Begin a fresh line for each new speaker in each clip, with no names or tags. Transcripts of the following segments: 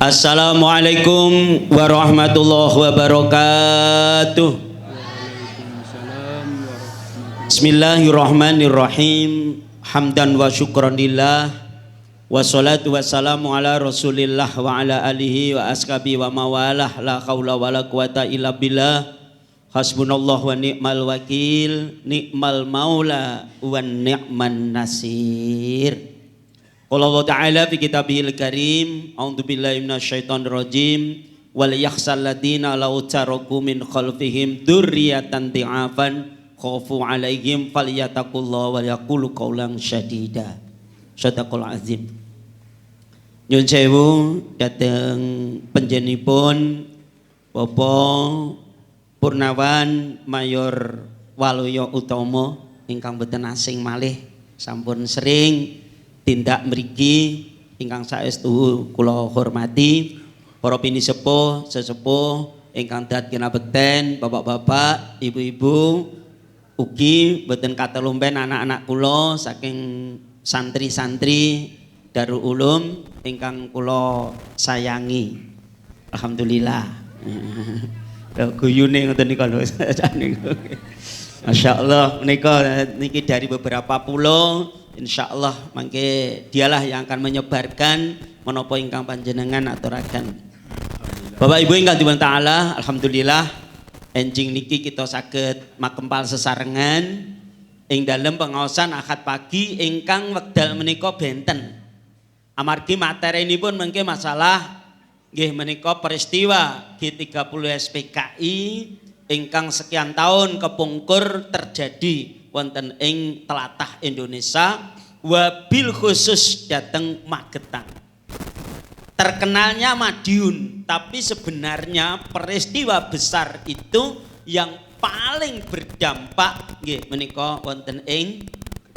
Assalamualaikum warahmatullahi wabarakatuh. Bismillahirrahmanirrahim. Hamdan wa syukranillah. Wassalatu wassalamu ala rasulillah wa ala alihi wa ashabi wa mawalah. La hawla wa la quwata illa billah. Hasbunallah wa ni'mal wakil. Ni'mal maula wa ni'man nasir. Qala Allah Ta'ala fi kitabihil karim. A'udzu billahi minasyaitonir rajim. Wal yakhsal ladina law taraku min khalfihim dzurriyyatan dhi'afan khafu 'alaihim falyattaqullaha wa yaqulu qawlan syadida. Sadaqal azim. Nyun sewu dhateng panjenenganipun Bapak Purnawan Mayor Waluyo Utomo ingkang boten asing malih sampun sering tindak mriki ingkang saestu kula hormati para pinisepuh sesepuh ingkang dhat kinabekten bapak-bapak ibu-ibu ugi boten katelumpen anak-anak kula saking santri-santri Darul Ulum ingkang kula sayangi. Alhamdulillah. Guyune ngoten nika lho. Masyaallah menika niki dari beberapa pulau. Insyaallah mangke dialah yang akan menyebarkan menapa ingkang panjenengan aturaken. Bapak Ibu ingkang dipun taala, alhamdulillah enjing niki kita saged makempal sesarengan ing dalem pengaosan Ahad pagi ingkang wekdal menika benten. Amargi materinipun mangke masalah nggih menika peristiwa G30 SPKI ingkang sekian tahun kepungkur terjadi wonten ing tlatah Indonesia wabil khusus dateng Magetan. Terkenalnya Madiun, tapi sebenarnya peristiwa besar itu yang paling berdampak nggih menika wonten ing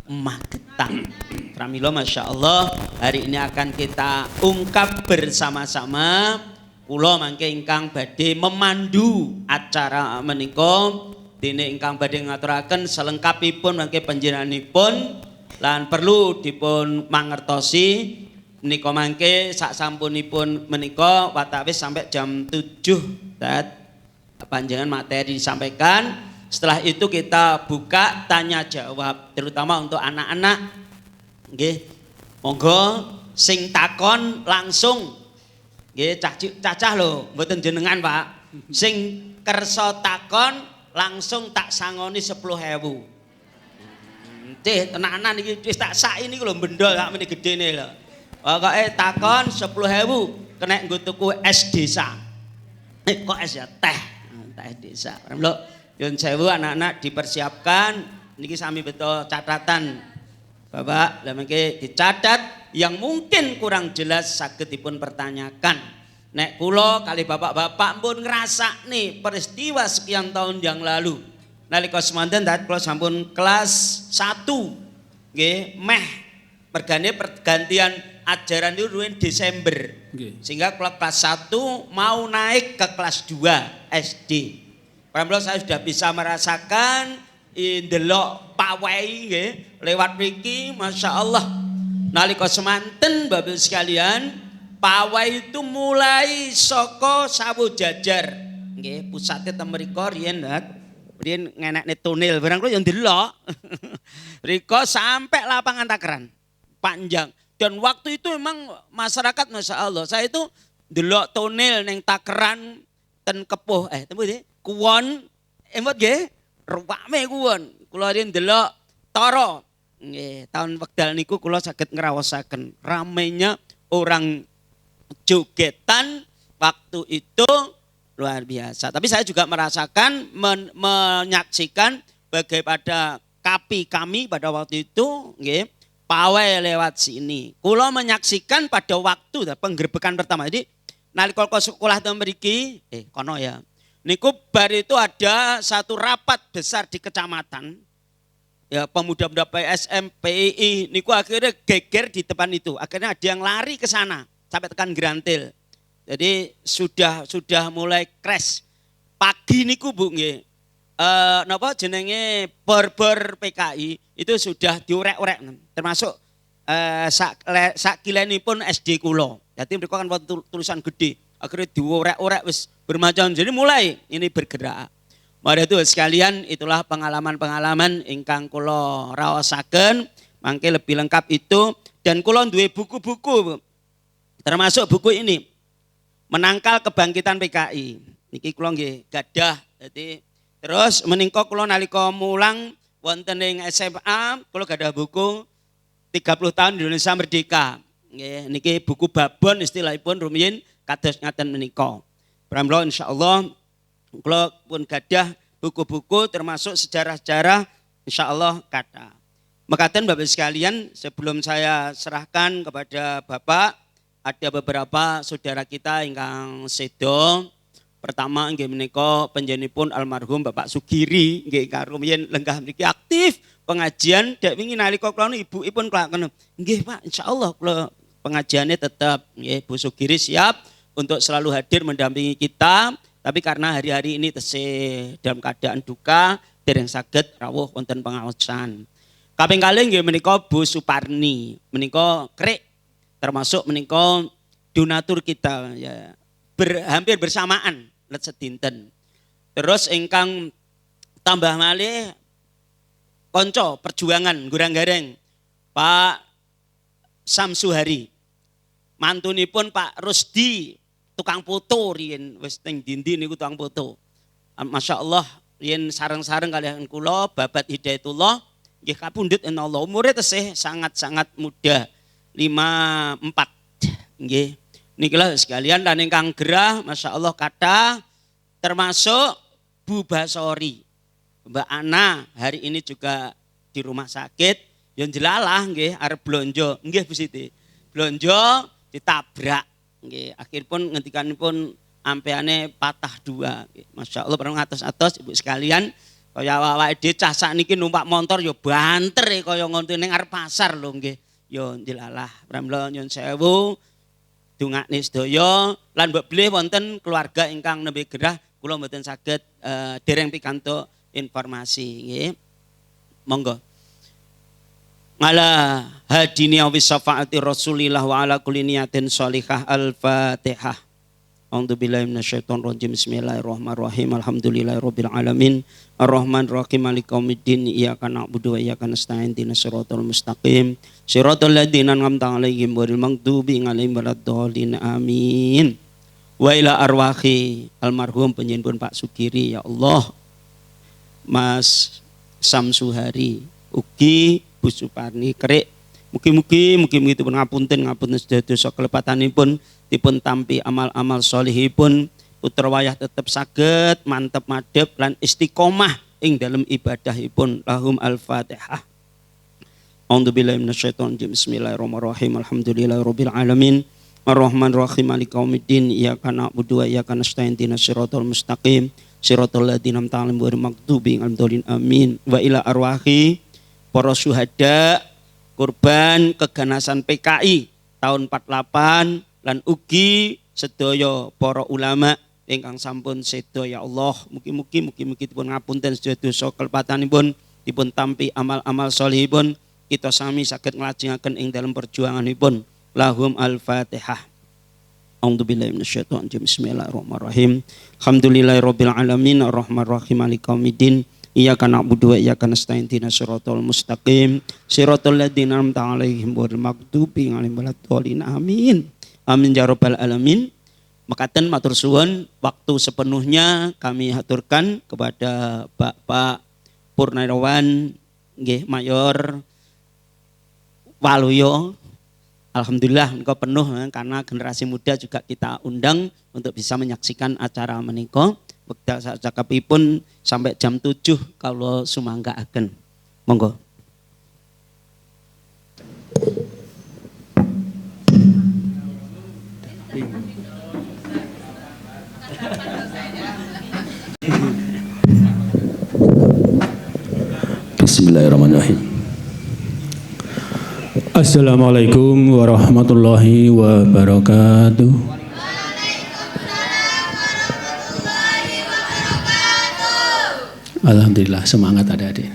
Magetan. Pramila masyaallah hari ini akan kita ungkap bersama-sama. Kula mangke ingkang badhe memandu acara menika dene ingkang badhe ngaturaken selengkapipun mangke panjenenganipun lan perlu dipun mangertosi menika mangke sak sampunipun menika watawis sampai jam 7 panjenengan materi disampaikan. Setelah itu kita buka tanya jawab terutama untuk anak-anak. Nggih. Monggo sing takon langsung nggih cacah lho mboten jenengan Pak. Sing kersa takon langsung tak sangoni 10.000. Cih tenanan iki wis tak sak ini lho bendol sak meni gedene lho. Pokoke takon 10.000 kena nggo tuku es desa. Kok es ya teh desa. Lho yun sewu anak-anak dipersiapkan niki sami betul catatan. Bapak lha mengke dicatat yang mungkin kurang jelas saged dipun pertanyakan. Nek kula kali bapak-bapak pun ngrasakne peristiwa sekian tahun yang lalu. Nalika semanten kula sampun kelas 1. Nggih, meh mergane pergantian ajaran itu ruwen Desember. Sehingga kelas 1 mau naik ke kelas 2 SD. Pramila saya sudah bisa merasakan ndelok pawai nggih lewat mriki masyaallah. Nalika semanten Bapak sekalian, pawai itu mulai saka Sawu Jajar. Nggih, pusate teng mriko riyen riyen ngenekne tunel barang kula ya ndelok. Mriko sampai lapangan Takeran. Panjang. Dan waktu itu memang masyarakat masyaallah. Saya itu ndelok tunel ning Takeran ten Kepuh tempo Kuwon emot nggih rupame kuwon kula riyen ndelok Tara nggih tahun wekdal niku kula saged ngraosaken ramenya orang jogetan waktu itu luar biasa. Tapi saya juga merasakan menyaksikan bagaimana kapi kami pada waktu itu nggih pawai lewat sini. Kula menyaksikan pada waktu penggerbekan pertama. Jadi nalika sekolah teng mriki kono ya. Niku bar itu ada satu rapat besar di kecamatan. Ya pemuda-pemuda PSM, PII, niku akhirnya geger di depan itu. Akhirnya ada yang lari ke sana sampai tekan Grantil. Jadi sudah mulai crash. Pagi niku Bu nggih. Napa jenenge bor-bor PKI itu sudah diurek-urek termasuk sak kilenipun SD kula. Jadi mereka kan tulisan gede, akhirnya diorek-orek wis bermacam. Jadi mulai ini bergerak. Mari itu sekalian, itulah pengalaman-pengalaman ingkang kula raosaken, mangke lebih lengkap itu, dan kula duwe buku-buku termasuk buku ini Menangkal Kebangkitan PKI. Niki kula nggih gadah. Jadi terus menika kula nalika mulang wonten ing SMA kula gadah buku 30 tahun Indonesia Merdeka. Nggih niki buku babon istilahipun rumiyin kados ngaten menika. Pramila insyaallah kula pun gadah buku-buku termasuk sejarah-sejarah insyaallah kathah. Mekaten Bapak sekalian, sebelum saya serahkan kepada Bapak, ada beberapa saudara kita ingkang sedo. Pertama nggih menika panjenenganipun almarhum Bapak Sugiri nggih karo yen lenggah mriki aktif pengajian dek wingi nalika kula ibuipun kelaken. Nggih Pak, insyaallah kula pengajiannya tetap nggih Bu Sugiri siap untuk selalu hadir mendampingi kita, tapi karena hari-hari ini tesih dalam keadaan duka dereng saged rawuh wonten pengaosan. Kaping kalih nggih menika Bu Suparni, menika krek termasuk menika donatur kita ya. Hampir bersamaan let sedinten. Terus ingkang tambah malih konco perjuangan Gurang-Gareng Pak Samsuhari. Mantunipun Pak Rusdi tukang foto riyen wis teng dindi niku tukang foto. Masyaallah riyen sareng-sareng kaliyan kula Babat Hidayatullah nggih kapundhut insyaallah umure tesih sangat-sangat muda 54 nggih. Nikilah sekalian dan ingkang gerah Masya Allah kata termasuk Bu Basori. Mbak Ana hari ini juga di rumah sakit. Yang jelalah nggih arep blonjo. Nggih Bu Siti. Blonjo ditabrak. Nggih akhiripun ngendikanipun ampeane patah dua. Masya Allah pernah atos-atos Ibu sekalian. Kaya awake dhewe cah sakniki numpak motor ya banter kaya ngono ning arep pasar lho nggih. Ya jelalah pramila nyun sewu. Dungakne sedaya lan mbok bilih wonten keluarga ingkang nembe gerah kula mboten saged dereng pikantuk informasi nggih. Monggo. Ngala hadini wa syafaati Rasulillah wa ala kulli niyatin shalihah al-Fatihah. A'udzubillahi minasyaitonir rajim. Bismillahirrahmanirrahim. Alhamdulillahirabbil alamin. Arrahmanirrahim. Maliki yaumiddin. Iyyaka na'budu wa iyyaka nasta'in. Ihdinas siratal mustaqim. Shiratal ladzina an'amta 'alaihim ghairil maghdubi 'alaihim waladdallin. Amin. Wa ila arwahi almarhum panjenengan Pak Sugiri ya Allah. Mas Samsuhari ugi Bu Suparni krek. Mugi-mugi dipun ngapunten sedaya kelepatanipun dipun tampi amal-amal sholihipun putra wayah tetep saged mantep madhep lan istiqomah ing dalam ibadahipun. Lahum al-Fatihah. A'udzubillahi minasyaitonir rajim. Bismillahirrahmanirrahim. Alhamdulillahirabbil alamin. Arrahmanirrahim. Maliki yaumiddin. Iyyaka na'budu wa iyyaka nasta'in. Ihdinas siratal mustaqim. Siratal ladzina an'amta 'alaihim ghairil maghdubi 'alaihim. Amin. Wa ila arwahi para syuhada korban keganasan PKI tahun 48 lan ugi sedaya para ulama ingkang sampun sedo ya Allah. Mugi-mugi dipun ngapunten sedaya dosa kelepatanipun, dipun tampi amal-amal sholihipun, kita sami saged nglajengaken ing dalam perjuanganipun. Lahum al-Fatihah. A'udzubillahi minasyaitonir rajim. Bismillahirrahmanirrahim. Alhamdulillahirabbil alamin. Arrahmanirrahim. Maliki yaumiddin. Iyyaka na'budu wa iyyaka nasta'in. Ihdinas siratal mustaqim. Siratal ladzina an'amta 'alaihim ghairil maghdubi 'alaihim waladdallin. Amin. Amin ya rabbal alamin. Mekaten matur suwun, waktu sepenuhnya kami haturkan kepada Bapak Purnawirawan nggih Mayor Waluyo. Alhamdulillah menika penuh karena generasi muda juga kita undang untuk bisa menyaksikan acara menika. Wekdal sakcakepipun sampai jam 7 kalau sumanggaaken. Monggo.
Bismillahirrahmanirrahim. Assalamualaikum warahmatullahi wabarakatuh. Alhamdulillah semangat adik-adik.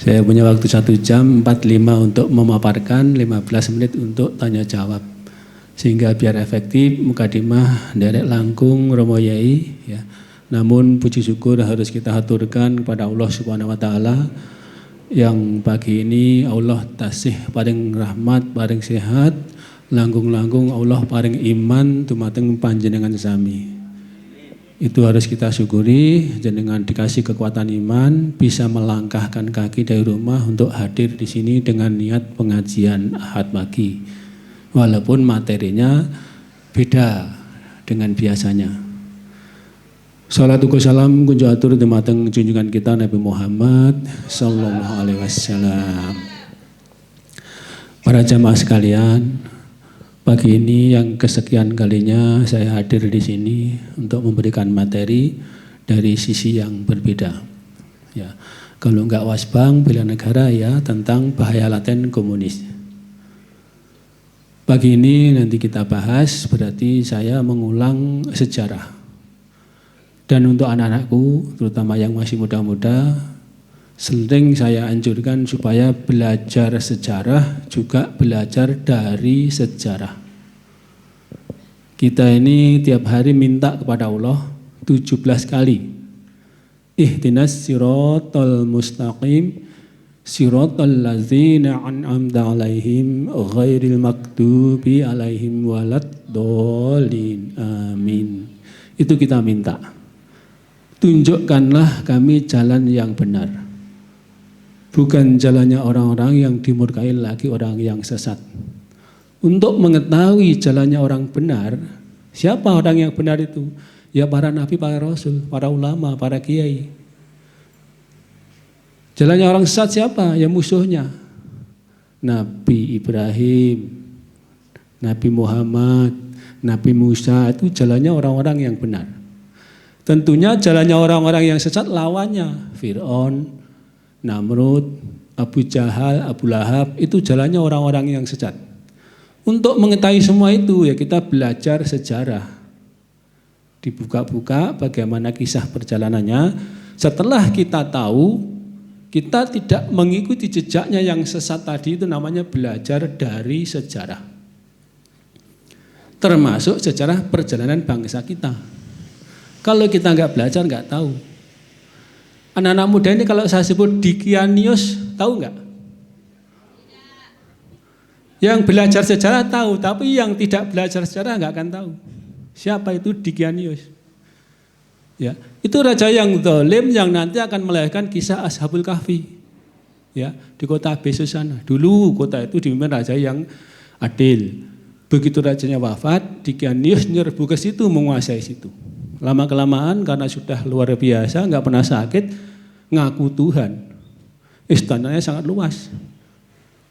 Saya punya waktu 1 jam 45 untuk memaparkan, 15 menit untuk tanya jawab. Sehingga biar efektif mukadimah derek langkung Romo Yai ya. Namun puji syukur harus kita haturkan kepada Allah Subhanahu wa taala yang pagi ini Allah tasih paring rahmat, paring sehat, langkung-langkung Allah paring iman dumateng panjenengan sami. Itu harus kita syukuri, jenengan dikasih kekuatan iman, bisa melangkahkan kaki dari rumah untuk hadir di sini dengan niat pengajian Ahad pagi. Walaupun materinya beda dengan biasanya. Salatu salam kunjo atur dumateng junjungan kita Nabi Muhammad sallallahu alaihi wasallam. Para jamaah sekalian, pagi ini yang kesekian kalinya saya hadir di sini untuk memberikan materi dari sisi yang berbeda. Ya, kalau enggak wasbang bela negara ya tentang bahaya laten komunis. Pagi ini nanti kita bahas, berarti saya mengulang sejarah. Dan untuk anak-anakku, terutama yang masih muda-muda, sering saya anjurkan supaya belajar sejarah juga belajar dari sejarah. Kita ini tiap hari minta kepada Allah 17 kali. Ihdinas siratal mustaqim siratal ladzina an'amta 'alaihim ghairil maghdubi 'alaihim waladdallin. Amin. Itu kita minta. Tunjukkanlah kami jalan yang benar. Bukan jalannya orang-orang yang dimurkai lagi orang yang sesat. Untuk mengetahui jalannya orang benar, siapa orang yang benar itu? Ya para nabi, para rasul, para ulama, para kiai. Jalannya orang sesat siapa? Ya musuhnya. Nabi Ibrahim, Nabi Muhammad, Nabi Musa, itu jalannya orang-orang yang benar. Tentunya jalannya orang-orang yang sesat lawannya. Fir'aun, Namrud, Abu Jahal, Abu Lahab, itu jalannya orang-orang yang sesat. Untuk mengetahui semua itu ya kita belajar sejarah. Dibuka-buka bagaimana kisah perjalanannya. Setelah kita tahu, kita tidak mengikuti jejaknya yang sesat tadi, itu namanya belajar dari sejarah. Termasuk sejarah perjalanan bangsa kita. Kalau kita nggak belajar, nggak tahu. Anak-anak muda ini kalau saya sebut Dikianius, tahu nggak? Yang belajar sejarah tahu, tapi yang tidak belajar sejarah nggak akan tahu. Siapa itu Dikianius? Ya, itu raja yang zalim yang nanti akan melahirkan kisah Ashabul Kahfi. Ya, di kota Besus sana. Dulu kota itu dipimpin raja yang adil. Begitu rajanya wafat, Dikianius nyerbu ke situ, menguasai situ. Lama-kelamaan karena sudah luar biasa, nggak pernah sakit, ngaku Tuhan. Istananya sangat luas.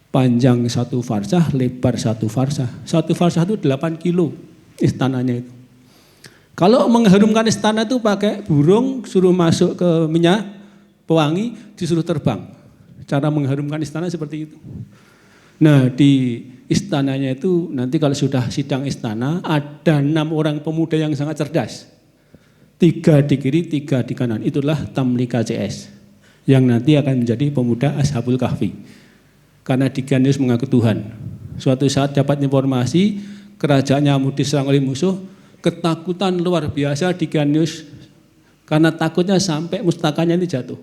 Panjang 1 farsah, lebar 1 farsah. 1 farsah itu 8 kilo istananya itu. Kalau mengharumkan istana itu pakai burung, suruh masuk ke minyak pewangi, disuruh terbang. Cara mengharumkan istana seperti itu. Nah di istananya itu nanti kalau sudah sidang istana, ada 6 orang pemuda yang sangat cerdas. 3 di kiri, 3 di kanan. Itulah Tamlika CS. Yang nanti akan menjadi pemuda Ashabul Kahfi. Karena Dikianius mengaku Tuhan. Suatu saat dapat informasi kerajaannya mau diserang oleh musuh. Ketakutan luar biasa Dikianius. Karena takutnya sampai mustakanya ini jatuh.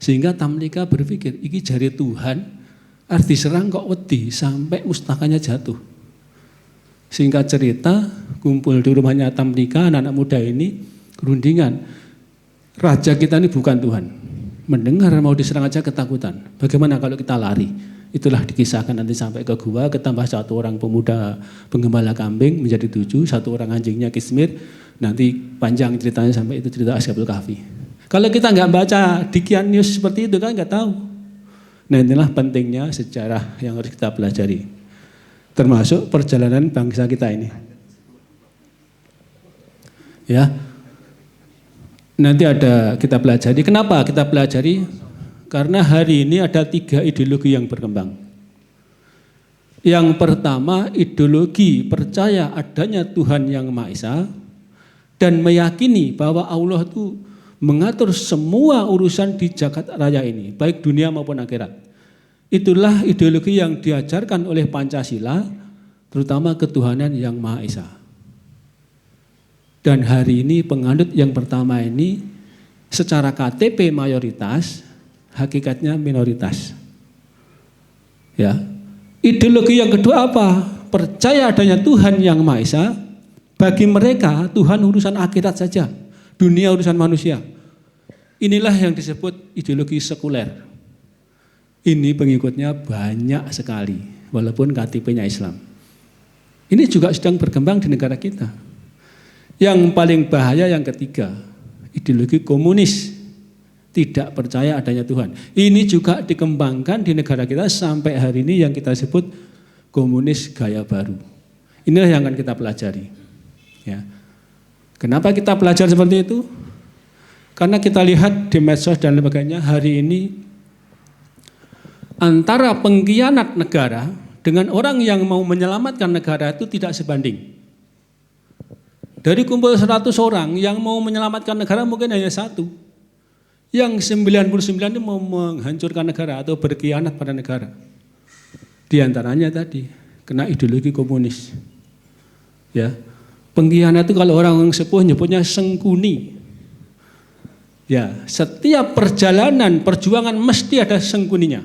Sehingga Tamlika berpikir, iki jari Tuhan, arti serang kok wedi sampai mustakanya jatuh. Singkat cerita, kumpul di rumahnya Tamlika, anak-anak muda ini, kerundingan. Raja kita ini bukan Tuhan. Mendengar mau diserang aja ketakutan. Bagaimana kalau kita lari? Itulah dikisahkan nanti sampai ke gua, ketambah 1 orang pemuda penggembala kambing menjadi 7, 1 orang anjingnya Kismir. Nanti panjang ceritanya sampai itu cerita Ashabul Kahfi. Kalau kita nggak baca Dikianius seperti itu kan nggak tahu. Nah inilah pentingnya sejarah yang harus kita pelajari. Termasuk perjalanan bangsa kita ini. Ya. Nanti ada kita pelajari. Kenapa kita pelajari? Karena hari ini ada 3 ideologi yang berkembang. Yang pertama, ideologi percaya adanya Tuhan yang Maha Esa dan meyakini bahwa Allah itu mengatur semua urusan di jagat raya ini, baik dunia maupun akhirat. Itulah ideologi yang diajarkan oleh Pancasila, terutama ketuhanan yang Maha Esa. Dan hari ini penganut yang pertama ini secara KTP mayoritas, hakikatnya minoritas. Ya. Ideologi yang kedua apa? Percaya adanya Tuhan yang Maha Esa. Bagi mereka Tuhan urusan akhirat saja, dunia urusan manusia. Inilah yang disebut ideologi sekuler. Ini pengikutnya banyak sekali, walaupun KTP-nya Islam. Ini juga sedang berkembang di negara kita. Yang paling bahaya yang ketiga, ideologi komunis, tidak percaya adanya Tuhan. Ini juga dikembangkan di negara kita sampai hari ini yang kita sebut komunis gaya baru. Inilah yang akan kita pelajari. Ya. Kenapa kita belajar seperti itu? Karena kita lihat di medsos dan sebagainya hari ini antara pengkhianat negara dengan orang yang mau menyelamatkan negara itu tidak sebanding. Dari kumpul 100 orang yang mau menyelamatkan negara mungkin hanya satu. Yang 99 itu mau menghancurkan negara atau berkhianat pada negara. Di antaranya tadi kena ideologi komunis. Ya. Pengkhianat itu kalau orang sepuh nyebutnya sengkuni. Ya, setiap perjalanan, perjuangan mesti ada sengkuninya.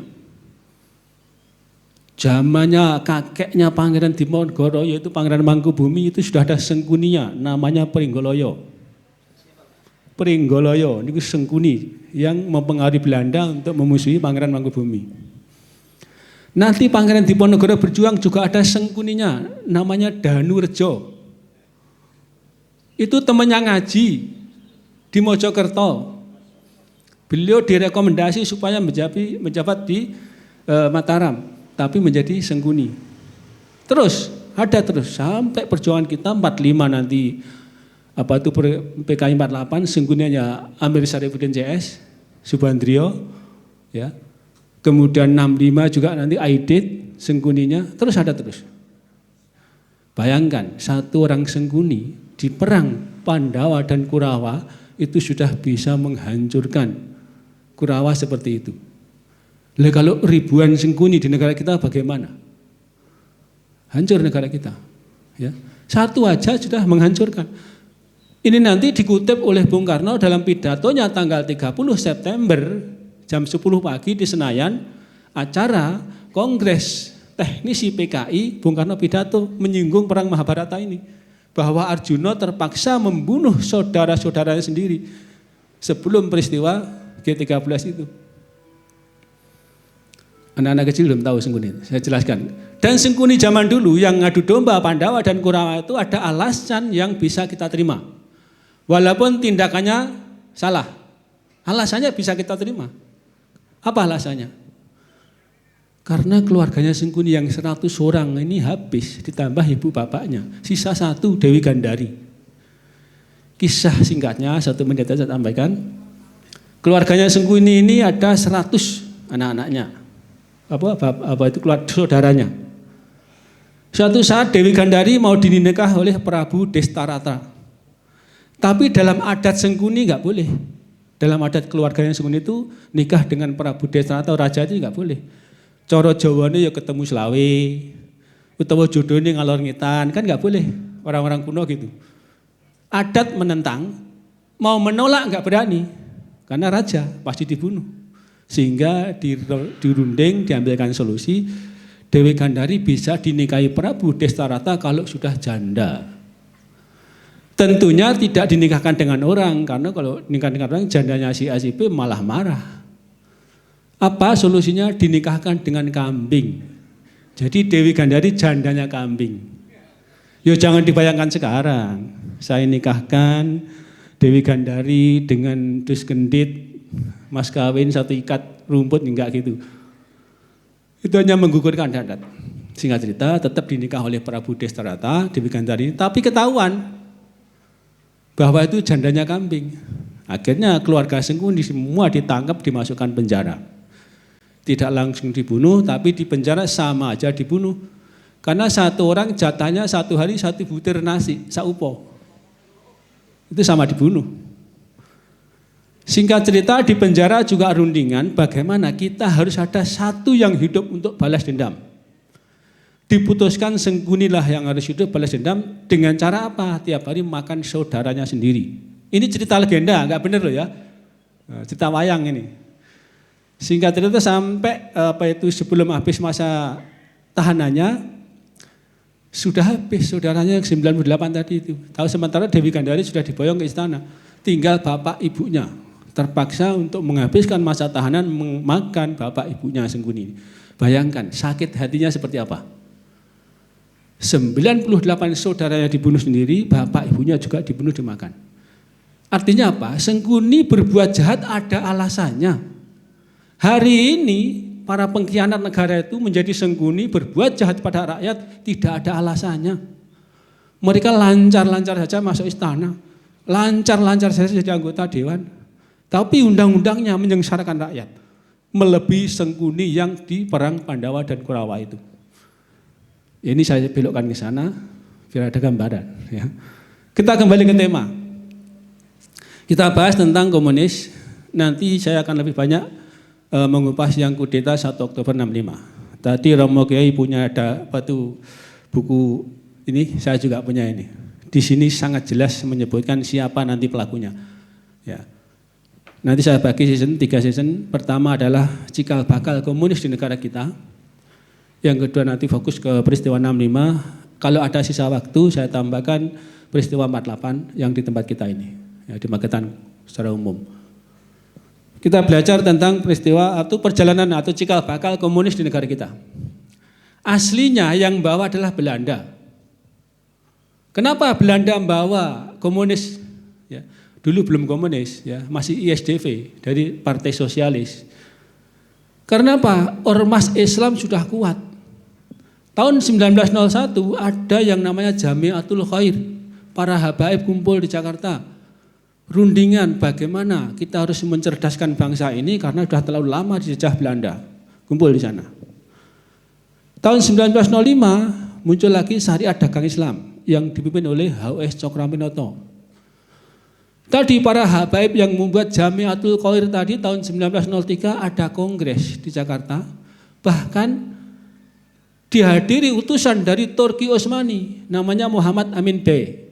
Zamannya kakeknya Pangeran Diponegoro yaitu Pangeran Mangkubumi itu sudah ada sengkuninya, namanya Pringgoloyo. Pringgoloyo ini sengkuni yang mempengaruhi Belanda untuk memusuhi Pangeran Mangkubumi. Nanti Pangeran Diponegoro berjuang juga ada sengkuninya, namanya Danurejo. Itu temannya ngaji di Mojokerto. Beliau direkomendasi supaya menjabat di Mataram, tapi menjadi sengkuni. Terus sampai perjuangan kita 45 nanti PKI 48 sengkuninya Amir Syarifuddin CS, Subandrio, ya. Kemudian 65 juga nanti Aidit sengkuninya, terus. Bayangkan satu orang sengkuni di perang Pandawa dan Kurawa itu sudah bisa menghancurkan Kurawa seperti itu. Lah kalau ribuan sengkuni di negara kita bagaimana? Hancur negara kita. Ya. Satu aja sudah menghancurkan. Ini nanti dikutip oleh Bung Karno dalam pidatonya tanggal 30 September jam 10 pagi di Senayan, acara Kongres Teknisi PKI. Bung Karno pidato menyinggung perang Mahabharata ini. Bahwa Arjuna terpaksa membunuh saudara-saudaranya sendiri sebelum peristiwa G13 itu. Anak-anak kecil belum tahu sengkuni, saya jelaskan. Dan sengkuni zaman dulu yang ngadu domba Pandawa dan Kurawa itu ada alasan yang bisa kita terima. Walaupun tindakannya salah, alasannya bisa kita terima. Apa alasannya? Karena keluarganya sengkuni yang 100 orang ini habis, ditambah ibu bapaknya. Sisa satu Dewi Gandari. Kisah singkatnya 1 menit saja saya sampaikan. Keluarganya sengkuni ini ada 100 anak-anaknya. Apa itu keluarga saudaranya. Suatu saat Dewi Gandari mau dinikah oleh Prabu Destarata. Tapi dalam adat sengkuni nggak boleh. Dalam adat keluarganya sengkuni itu nikah dengan Prabu Destarata raja itu nggak boleh. Coro Jawane ya ketemu selawe, utawa jodohnya ngalor ngitan, kan nggak boleh, orang-orang kuno gitu. Adat menentang, mau menolak nggak berani, karena raja pasti dibunuh. Sehingga dirunding, diambilkan solusi, Dewi Gandari bisa dinikahi Prabu Destarata kalau sudah janda. Tentunya tidak dinikahkan dengan orang, karena kalau nikah dengan orang jandanya si A si B malah marah. Apa solusinya? Dinikahkan dengan kambing. Jadi Dewi Gandari jandanya kambing. Ya jangan dibayangkan sekarang. Saya nikahkan Dewi Gandari dengan dus gendit, mas kawin satu ikat rumput, enggak gitu. Itu hanya menggugurkan adat. Singkat cerita tetap dinikah oleh Prabu Destarata, Dewi Gandari, tapi ketahuan bahwa itu jandanya kambing. Akhirnya keluarga Sengkuni semua ditangkap, dimasukkan penjara. Tidak langsung dibunuh, tapi di penjara sama aja dibunuh. Karena satu orang jatahnya satu hari 1 butir nasi, saupo. Itu sama dibunuh. Singkat cerita di penjara juga rundingan bagaimana kita harus ada satu yang hidup untuk balas dendam. Diputuskan Sengkunilah yang harus hidup balas dendam dengan cara apa? Tiap hari makan saudaranya sendiri. Ini cerita legenda, nggak bener loh ya. Cerita wayang ini. Singkat cerita sampai sebelum habis masa tahanannya sudah habis saudaranya yang 98 tadi itu. Tahu sementara Dewi Gandari sudah diboyong ke istana. Tinggal bapak ibunya terpaksa untuk menghabiskan masa tahanan memakan bapak ibunya Sengkuni. Bayangkan sakit hatinya seperti apa. 98 saudaranya dibunuh sendiri, bapak ibunya juga dibunuh dimakan. Artinya apa? Sengkuni berbuat jahat ada alasannya. Hari ini para pengkhianat negara itu menjadi Sengkuni berbuat jahat pada rakyat tidak ada alasannya. Mereka lancar-lancar saja masuk istana, lancar-lancar saja jadi anggota dewan. Tapi undang-undangnya menyengsarakan rakyat. Melebihi Sengkuni yang di perang Pandawa dan Kurawa itu. Ini saya belokkan ke sana biar ada gambaran. Ya. Kita kembali ke tema. Kita bahas tentang komunis. Nanti saya akan lebih banyak mengupas yang kudeta 1 Oktober 65. Tadi Romo Kiai punya ada buku ini, saya juga punya ini. Di sini sangat jelas menyebutkan siapa nanti pelakunya. Ya. Nanti saya bagi 3 season. Pertama adalah cikal bakal komunis di negara kita. Yang kedua nanti fokus ke peristiwa 65. Kalau ada sisa waktu saya tambahkan peristiwa 48 yang di tempat kita ini, ya, di Magetan secara umum. Kita belajar tentang peristiwa atau perjalanan atau cikal bakal komunis di negara kita. Aslinya yang bawa adalah Belanda. Kenapa Belanda membawa komunis? Ya, dulu belum komunis, ya, masih ISDV dari Partai Sosialis. Karena apa? Ormas Islam sudah kuat. Tahun 1901 ada yang namanya Jamiatul Khair. Para habaib kumpul di Jakarta. Rundingan bagaimana kita harus mencerdaskan bangsa ini karena sudah terlalu lama dijajah Belanda. Kumpul di sana. Tahun 1905 muncul lagi Syariat Dagang Islam yang dipimpin oleh H.O.S. Cokroaminoto. Tadi para habaib yang membuat Jamiatul Khair tadi tahun 1903 ada kongres di Jakarta. Bahkan dihadiri utusan dari Turki Utsmani namanya Muhammad Amin Bey.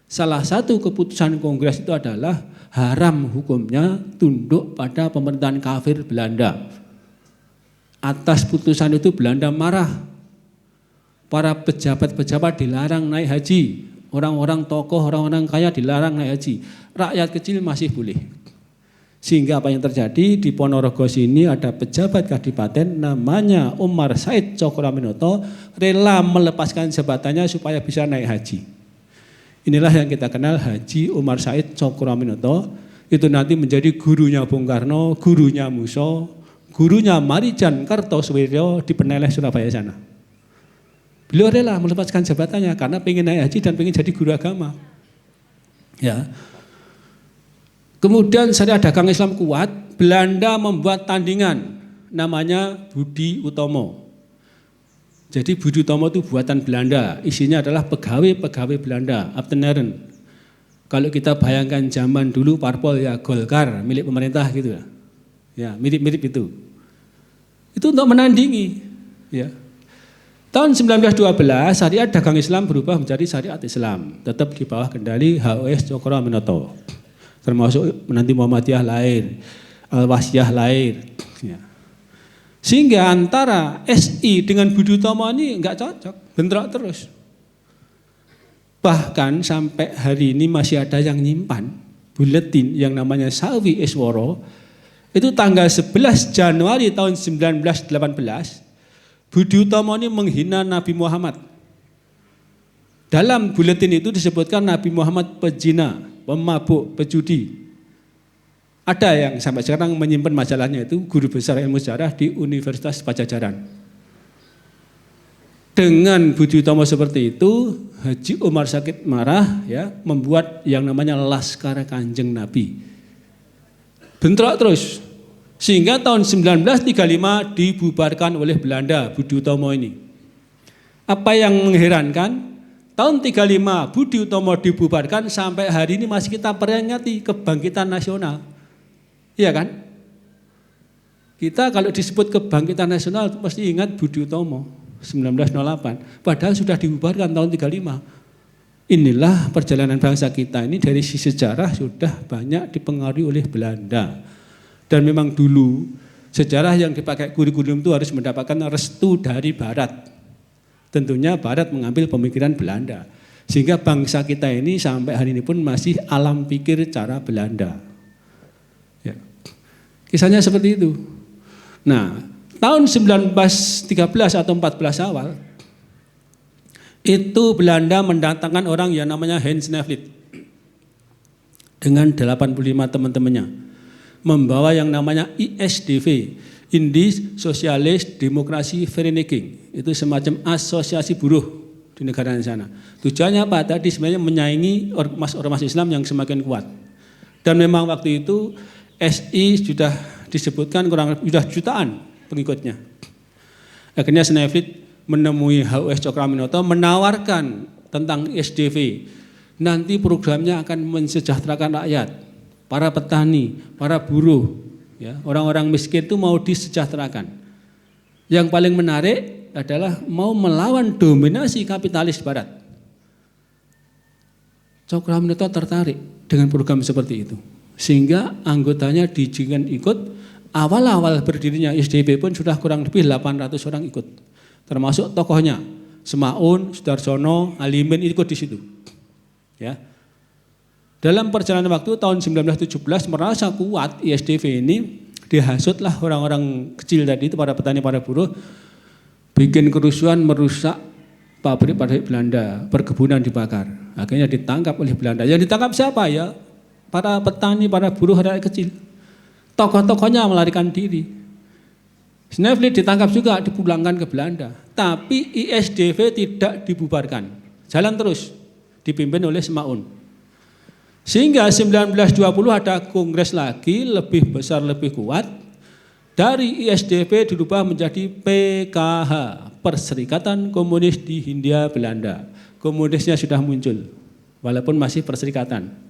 Salah satu keputusan kongres itu adalah haram hukumnya tunduk pada pemerintahan kafir Belanda. Atas putusan itu Belanda marah. Para pejabat-pejabat dilarang naik haji. Orang-orang tokoh, orang-orang kaya dilarang naik haji. Rakyat kecil masih boleh. Sehingga apa yang terjadi di Ponorogo sini ada pejabat kadipaten namanya Umar Said Cokroaminoto rela melepaskan jabatannya supaya bisa naik haji. Inilah yang kita kenal Haji Umar Said Cokroaminoto. Itu nanti menjadi gurunya Bung Karno, gurunya Muso, gurunya Marijan Kartosuwiryo di Peneleh Surabaya sana. Beliau rela melepaskan jabatannya karena pengen naik haji dan pengen jadi guru agama. Ya. Kemudian Syariat Dagang Islam kuat, Belanda membuat tandingan namanya Budi Utomo. Jadi Budi Utomo itu buatan Belanda, isinya adalah pegawai-pegawai Belanda, Abteneren. Kalau kita bayangkan zaman dulu parpol ya Golkar milik pemerintah gitu ya, mirip-mirip itu. Itu untuk menandingi, ya. Tahun 1912 Syariat Dagang Islam berubah menjadi Syariat Islam, tetap di bawah kendali H.O.S. Cokroaminoto. Termasuk nanti Muhammadiyah lahir, Al-Wasiyah lahir. Ya. Sehingga antara SI dengan Budi Utomo ini enggak cocok, bentrok terus. Bahkan sampai hari ini masih ada yang nyimpan buletin yang namanya Sawi Isworo. Itu tanggal 11 Januari tahun 1918, Budi Utomo ini menghina Nabi Muhammad. Dalam buletin itu disebutkan Nabi Muhammad pezina, pemabuk, pejudi. Ada yang sampai sekarang menyimpan majalahnya itu guru besar ilmu sejarah di Universitas Pajajaran. Dengan Budi Utomo seperti itu, Haji Umar Said marah ya, membuat yang namanya Laskar Kanjeng Nabi. Bentrok terus. Sehingga tahun 1935 dibubarkan oleh Belanda Budi Utomo ini. Apa yang mengherankan? Tahun 35 Budi Utomo dibubarkan sampai hari ini masih kita peringati kebangkitan nasional. Iya kan? Kita kalau disebut kebangkitan nasional pasti ingat Budi Utomo. 1908. Padahal sudah dibubarkan tahun 35. Inilah perjalanan bangsa kita ini dari sisi sejarah sudah banyak dipengaruhi oleh Belanda. Dan memang dulu sejarah yang dipakai kurikulum itu harus mendapatkan restu dari Barat. Tentunya Barat mengambil pemikiran Belanda. Sehingga bangsa kita ini sampai hari ini pun masih alam pikir cara Belanda. Ya. Kisahnya seperti itu. Nah, tahun 1913 atau 14 awal, itu Belanda mendatangkan orang yang namanya Hans Nevlid dengan 85 teman-temannya, membawa yang namanya ISDV, Indisch Socialist Demokrasi Vereniging. Itu semacam asosiasi buruh di negara di sana. Tujuannya apa? Tadi sebenarnya menyaingi ormas Islam yang semakin kuat. Dan memang waktu itu SI sudah disebutkan kurang lebih sudah jutaan pengikutnya. Akhirnya Nevlid menemui HUS Cokroaminoto menawarkan tentang SDV. Nanti programnya akan mensejahterakan rakyat, para petani, para buruh, ya, orang-orang miskin itu mau disejahterakan. Yang paling menarik adalah mau melawan dominasi kapitalis Barat. Cokroaminoto tertarik dengan program seperti itu, sehingga anggotanya diizinkan ikut. Awal-awal berdirinya SDB pun sudah kurang lebih 800 orang ikut, termasuk tokohnya Semaun, Sudarsono, Alimin ikut di situ. Ya. Dalam perjalanan waktu tahun 1917 merasa kuat ISDV ini, dihasutlah orang-orang kecil tadi itu, para petani, para buruh, bikin kerusuhan, merusak pabrik-pabrik Belanda, perkebunan dibakar. Akhirnya ditangkap oleh Belanda. Yang ditangkap siapa ya? Para petani, para buruh, rakyat kecil. Tokoh-tokohnya melarikan diri. Nevlid ditangkap juga, dipulangkan ke Belanda. Tapi ISDV tidak dibubarkan. Jalan terus, dipimpin oleh Semaun. Sehingga 1920 ada kongres lagi, lebih besar, lebih kuat. Dari ISDV dirubah menjadi PKH, Perserikatan Komunis di Hindia Belanda. Komunisnya sudah muncul, walaupun masih perserikatan.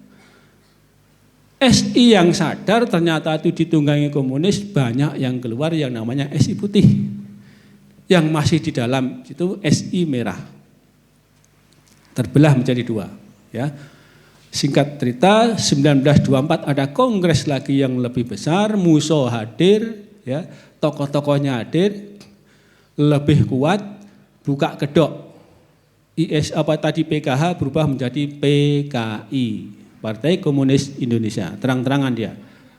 SI yang sadar ternyata itu ditunggangi komunis, banyak yang keluar yang namanya SI putih. Yang masih di dalam itu SI merah. Terbelah menjadi dua. Ya. Singkat cerita, 1924 ada kongres lagi yang lebih besar, Musso hadir, ya, tokoh-tokohnya hadir, lebih kuat, buka kedok. PKH berubah menjadi PKI. Partai Komunis Indonesia, terang-terangan dia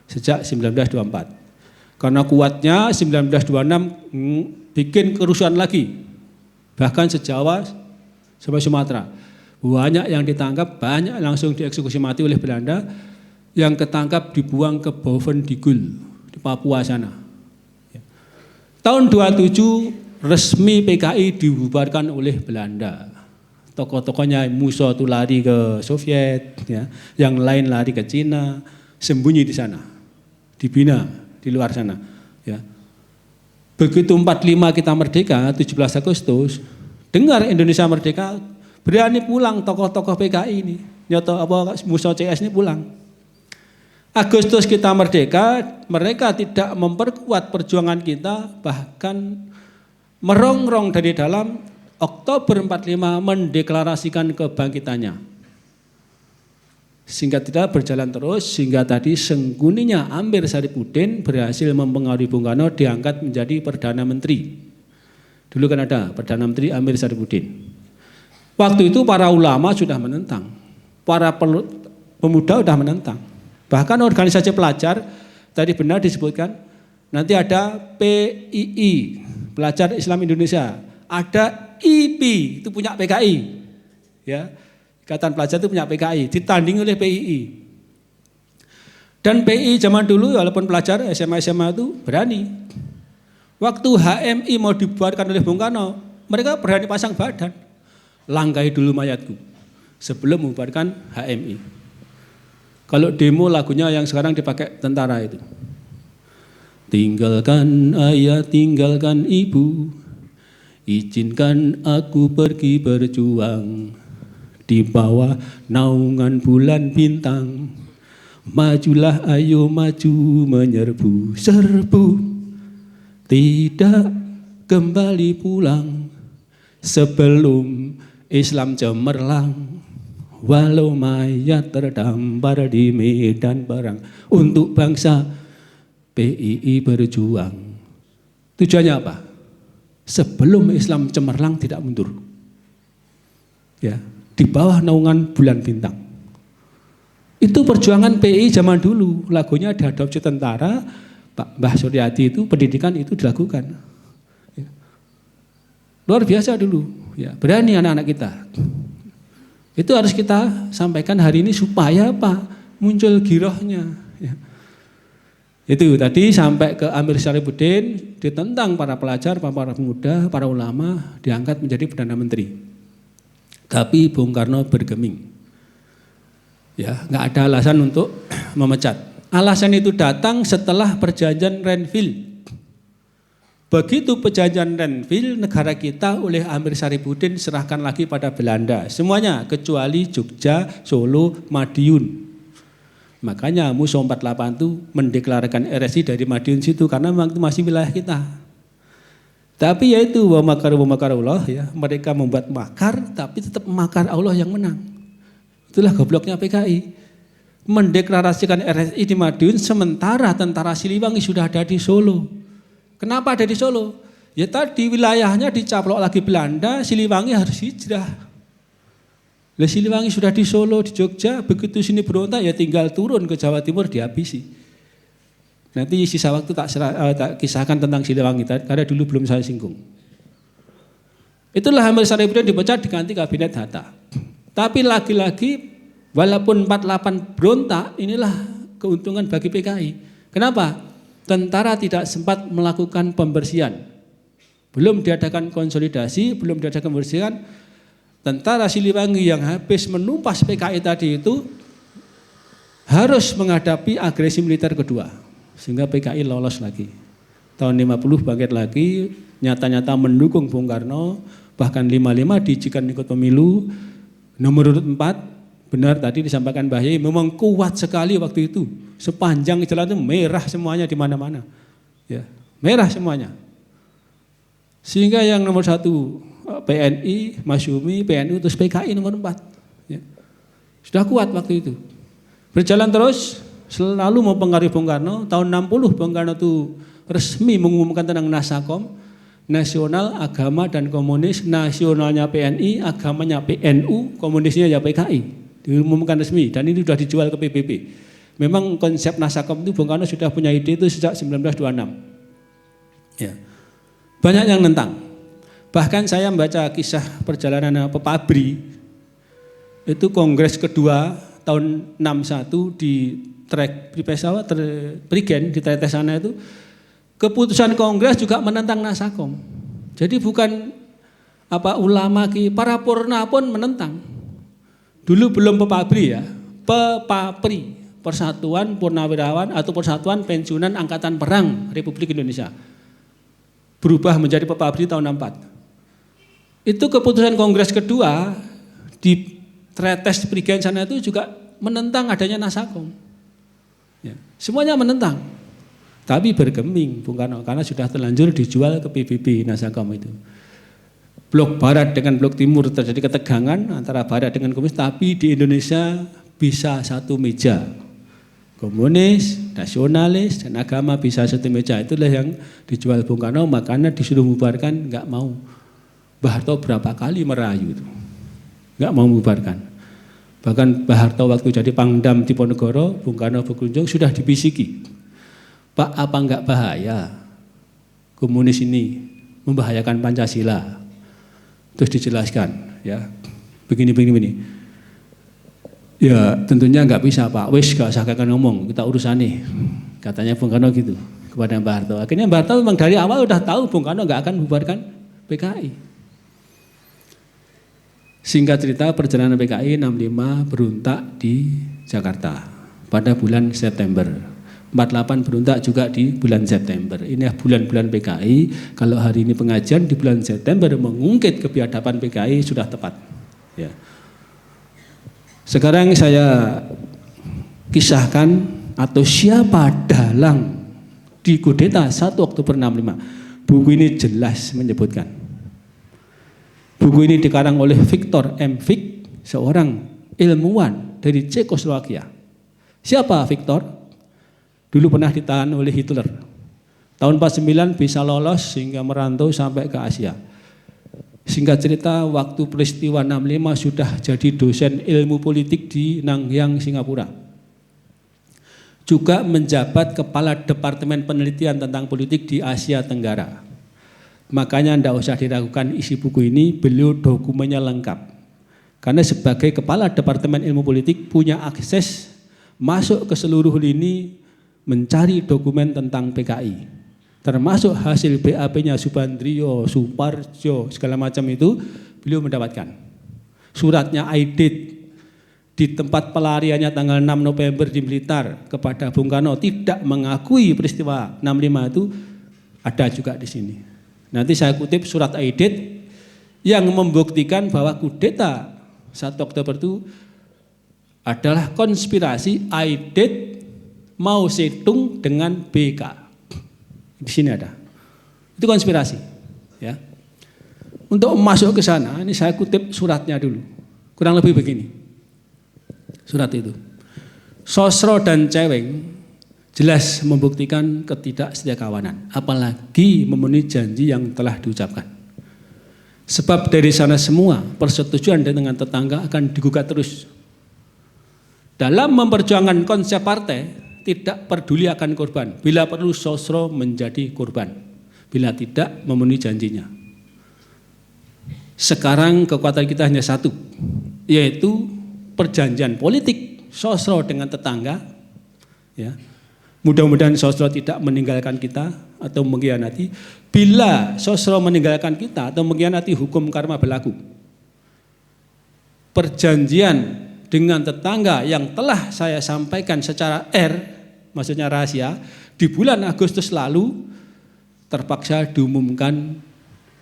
sejak 1924. Karena kuatnya 1926 bikin kerusuhan lagi, bahkan se-Jawa sampai Sumatera. Banyak yang ditangkap, banyak langsung dieksekusi mati oleh Belanda. Yang ketangkap dibuang ke Bovendigul di Papua sana. Tahun 27 resmi PKI dibubarkan oleh Belanda. Tokoh-tokohnya Musso itu lari ke Soviet, ya, yang lain lari ke Cina, sembunyi di sana, dibina di luar sana. Ya. Begitu 45 kita merdeka, 17 Agustus, dengar Indonesia merdeka, berani pulang tokoh-tokoh PKI ini, nyoto apa Musso CS ini pulang. Agustus kita merdeka, mereka tidak memperkuat perjuangan kita, bahkan merongrong dari dalam. Oktober 45 mendeklarasikan kebangkitannya. Singkat tidak berjalan terus sehingga tadi sengguninya Amir Saripudin berhasil mempengaruhi Bung Karno diangkat menjadi Perdana Menteri. Dulu kan ada Perdana Menteri Amir Saripudin. Waktu itu para ulama sudah menentang, para pemuda sudah menentang. Bahkan organisasi pelajar, tadi benar disebutkan, nanti ada PII, Pelajar Islam Indonesia. Ada IP, itu punya PKI. Ya, Ikatan Pelajar itu punya PKI, ditandingi oleh PII. Dan PII zaman dulu walaupun pelajar SMA itu berani. Waktu HMI mau dibubarkan oleh Bung Karno, mereka berani pasang badan. Langkai dulu mayatku sebelum membubarkan HMI. Kalau demo lagunya yang sekarang dipakai tentara itu. Tinggalkan ayah, tinggalkan ibu, izinkan aku pergi berjuang di bawah naungan bulan bintang. Majulah ayo maju menyerbu, serbu, tidak kembali pulang. Sebelum Islam cemerlang, walau mayat terdampar di medan perang, untuk bangsa PII berjuang. Tujuannya apa? Sebelum Islam cemerlang tidak mundur. Ya, di bawah naungan bulan bintang. Itu perjuangan PII zaman dulu. Lagunya diadopsi tentara, Pak Mbah Suryadi itu pendidikan itu dilakukan. Ya. Luar biasa dulu. Ya, berani anak-anak kita. Itu harus kita sampaikan hari ini supaya apa? Muncul girohnya. Ya. Itu tadi sampai ke Amir Syarifuddin ditentang para pelajar, para pemuda, para ulama, diangkat menjadi Perdana Menteri. Tapi Bung Karno bergeming. Ya, nggak ada alasan untuk memecat. Alasan itu datang setelah perjanjian Renville. Begitu perjanjian Renville, negara kita oleh Amir Syarifuddin serahkan lagi pada Belanda. Semuanya kecuali Jogja, Solo, Madiun. Makanya Musuh 48 itu mendeklarasikan RSI dari Madiun situ karena memang itu masih wilayah kita. Tapi ya itu wa makarullah ya, mereka membuat makar tapi tetap makar Allah yang menang. Itulah gobloknya PKI. Mendeklarasikan RSI di Madiun sementara tentara Siliwangi sudah ada di Solo. Kenapa ada di Solo? Ya tadi wilayahnya dicaplok lagi Belanda, Siliwangi harus hijrah. Lah Siliwangi sudah di Solo, di Jogja, begitu sini berontak ya tinggal turun ke Jawa Timur dihabisi. Nanti sisa waktu tak kisahkan tentang Siliwangi karena dulu belum saya singgung. Itulah Amir Syarifuddin dipecat diganti kabinet Hatta. Tapi lagi-lagi walaupun 48 berontak, inilah keuntungan bagi PKI. Kenapa? Tentara tidak sempat melakukan pembersihan. Belum diadakan konsolidasi, belum diadakan pembersihan. Tentara Siliwangi yang habis menumpas PKI tadi itu harus menghadapi agresi militer kedua. Sehingga PKI lolos lagi. Tahun 50 bangkit lagi, nyata-nyata mendukung Bung Karno, bahkan 55 diizinkan ikut pemilu. Nomor urut 4, benar tadi disampaikan Mbah Yai, memang kuat sekali waktu itu. Sepanjang jalan itu merah semuanya di mana-mana. Ya, merah semuanya. Sehingga yang nomor 1 PNI, Masyumi, PNU, terus PKI nomor 4. Ya. Sudah kuat waktu itu. Berjalan terus, selalu mempengaruhi Bung Karno. Tahun 60 Bung Karno itu resmi mengumumkan tentang Nasakom, nasional, agama, dan komunis. Nasionalnya PNI, agamanya PNU, komunisnya ya PKI. Diumumkan resmi, dan ini sudah dijual ke PBB. Memang konsep Nasakom itu Bung Karno sudah punya ide itu sejak 1926. Ya. Banyak yang nentang. Bahkan saya membaca kisah perjalanan Pak Abri, itu kongres kedua tahun 61 di trek pesawat Prigen di Tretes sana itu, keputusan kongres juga menentang Nasakom. Jadi bukan ulama para purna pun menentang. Dulu belum Pak Abri ya, PPAPRI, Persatuan Purnawirawan atau Persatuan Pensiunan Angkatan Perang Republik Indonesia. Berubah menjadi PPAPRI tahun 64. Itu keputusan kongres kedua di Tretes Prigen sana itu juga menentang adanya Nasakom. Ya, semuanya menentang. Tapi bergeming Bung Karno karena sudah terlanjur dijual ke PBB Nasakom itu. Blok Barat dengan Blok Timur terjadi ketegangan antara Barat dengan Komunis, tapi di Indonesia bisa satu meja. Komunis, nasionalis, dan agama bisa satu meja. Itulah yang dijual Bung Karno, makanya disuruh bubarkan nggak mau. Mbah Harto berapa kali merayu itu, nggak mau membubarkan. Bahkan Mbah Harto waktu jadi Pangdam Diponegoro, Bung Karno berkunjung sudah dibisiki, Pak apa nggak bahaya komunis ini membahayakan Pancasila? Terus dijelaskan, ya begini. Ya tentunya nggak bisa Pak, wis gak usah kakak ngomong, kita urusan nih, katanya Bung Karno gitu kepada Mbah Harto. Akhirnya Mbah Harto memang dari awal udah tahu Bung Karno nggak akan membubarkan PKI. Singkat cerita perjalanan PKI 65 beruntak di Jakarta pada bulan September. 48 beruntak juga di bulan September. Ini bulan-bulan PKI. Kalau hari ini pengajian di bulan September mengungkit kebiadaban PKI sudah tepat. Ya. Sekarang saya kisahkan atau siapa dalang di kudeta 1 Oktober 65. Buku ini jelas menyebutkan. Buku ini dikarang oleh Viktor M. Fick, seorang ilmuwan dari Cekoslowakia. Siapa Viktor? Dulu pernah ditahan oleh Hitler. Tahun 49 bisa lolos sehingga merantau sampai ke Asia. Singkat cerita, waktu peristiwa 65 sudah jadi dosen ilmu politik di Nangyang, Singapura. Juga menjabat kepala Departemen Penelitian tentang Politik di Asia Tenggara. Makanya tidak usah diragukan isi buku ini, beliau dokumennya lengkap. Karena sebagai kepala Departemen Ilmu Politik punya akses masuk ke seluruh lini mencari dokumen tentang PKI. Termasuk hasil BAP-nya Subandrio, Suparjo, segala macam itu beliau mendapatkan. Suratnya Aidit di tempat pelariannya tanggal 6 November di Blitar kepada Bung Karno tidak mengakui peristiwa 65 itu ada juga di sini. Nanti saya kutip surat Aidit yang membuktikan bahwa kudeta 1 Oktober itu adalah konspirasi Aidit Mao Zedong dengan BK. Di sini ada. Itu konspirasi, ya. Untuk masuk ke sana, ini saya kutip suratnya dulu. Kurang lebih begini. Surat itu. Sosro dan Ceweng jelas membuktikan ketidaksetiakawanan, apalagi memenuhi janji yang telah diucapkan. Sebab dari sana semua persetujuan dengan tetangga akan digugat terus. Dalam memperjuangkan konsep partai, tidak peduli akan korban. Bila perlu Sosro menjadi korban. Bila tidak memenuhi janjinya. Sekarang kekuatan kita hanya satu, yaitu perjanjian politik Sosro dengan tetangga. Ya. Mudah-mudahan Sosro tidak meninggalkan kita atau mengkhianati. Bila Sosro meninggalkan kita atau mengkhianati, hukum karma berlaku. Perjanjian dengan tetangga yang telah saya sampaikan secara maksudnya rahasia, di bulan Agustus lalu terpaksa diumumkan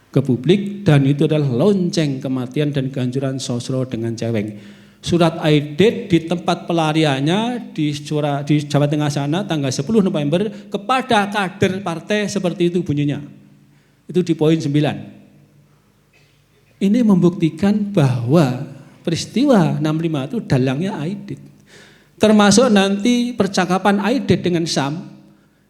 ke publik, dan itu adalah lonceng kematian dan kehancuran Sosro dengan Ceweng. Surat Aidit di tempat pelariannya di Jawa Tengah sana tanggal 10 November kepada kader partai seperti itu bunyinya. Itu di poin 9. Ini membuktikan bahwa peristiwa 65 itu dalangnya Aidit. Termasuk nanti percakapan Aidit dengan Sam.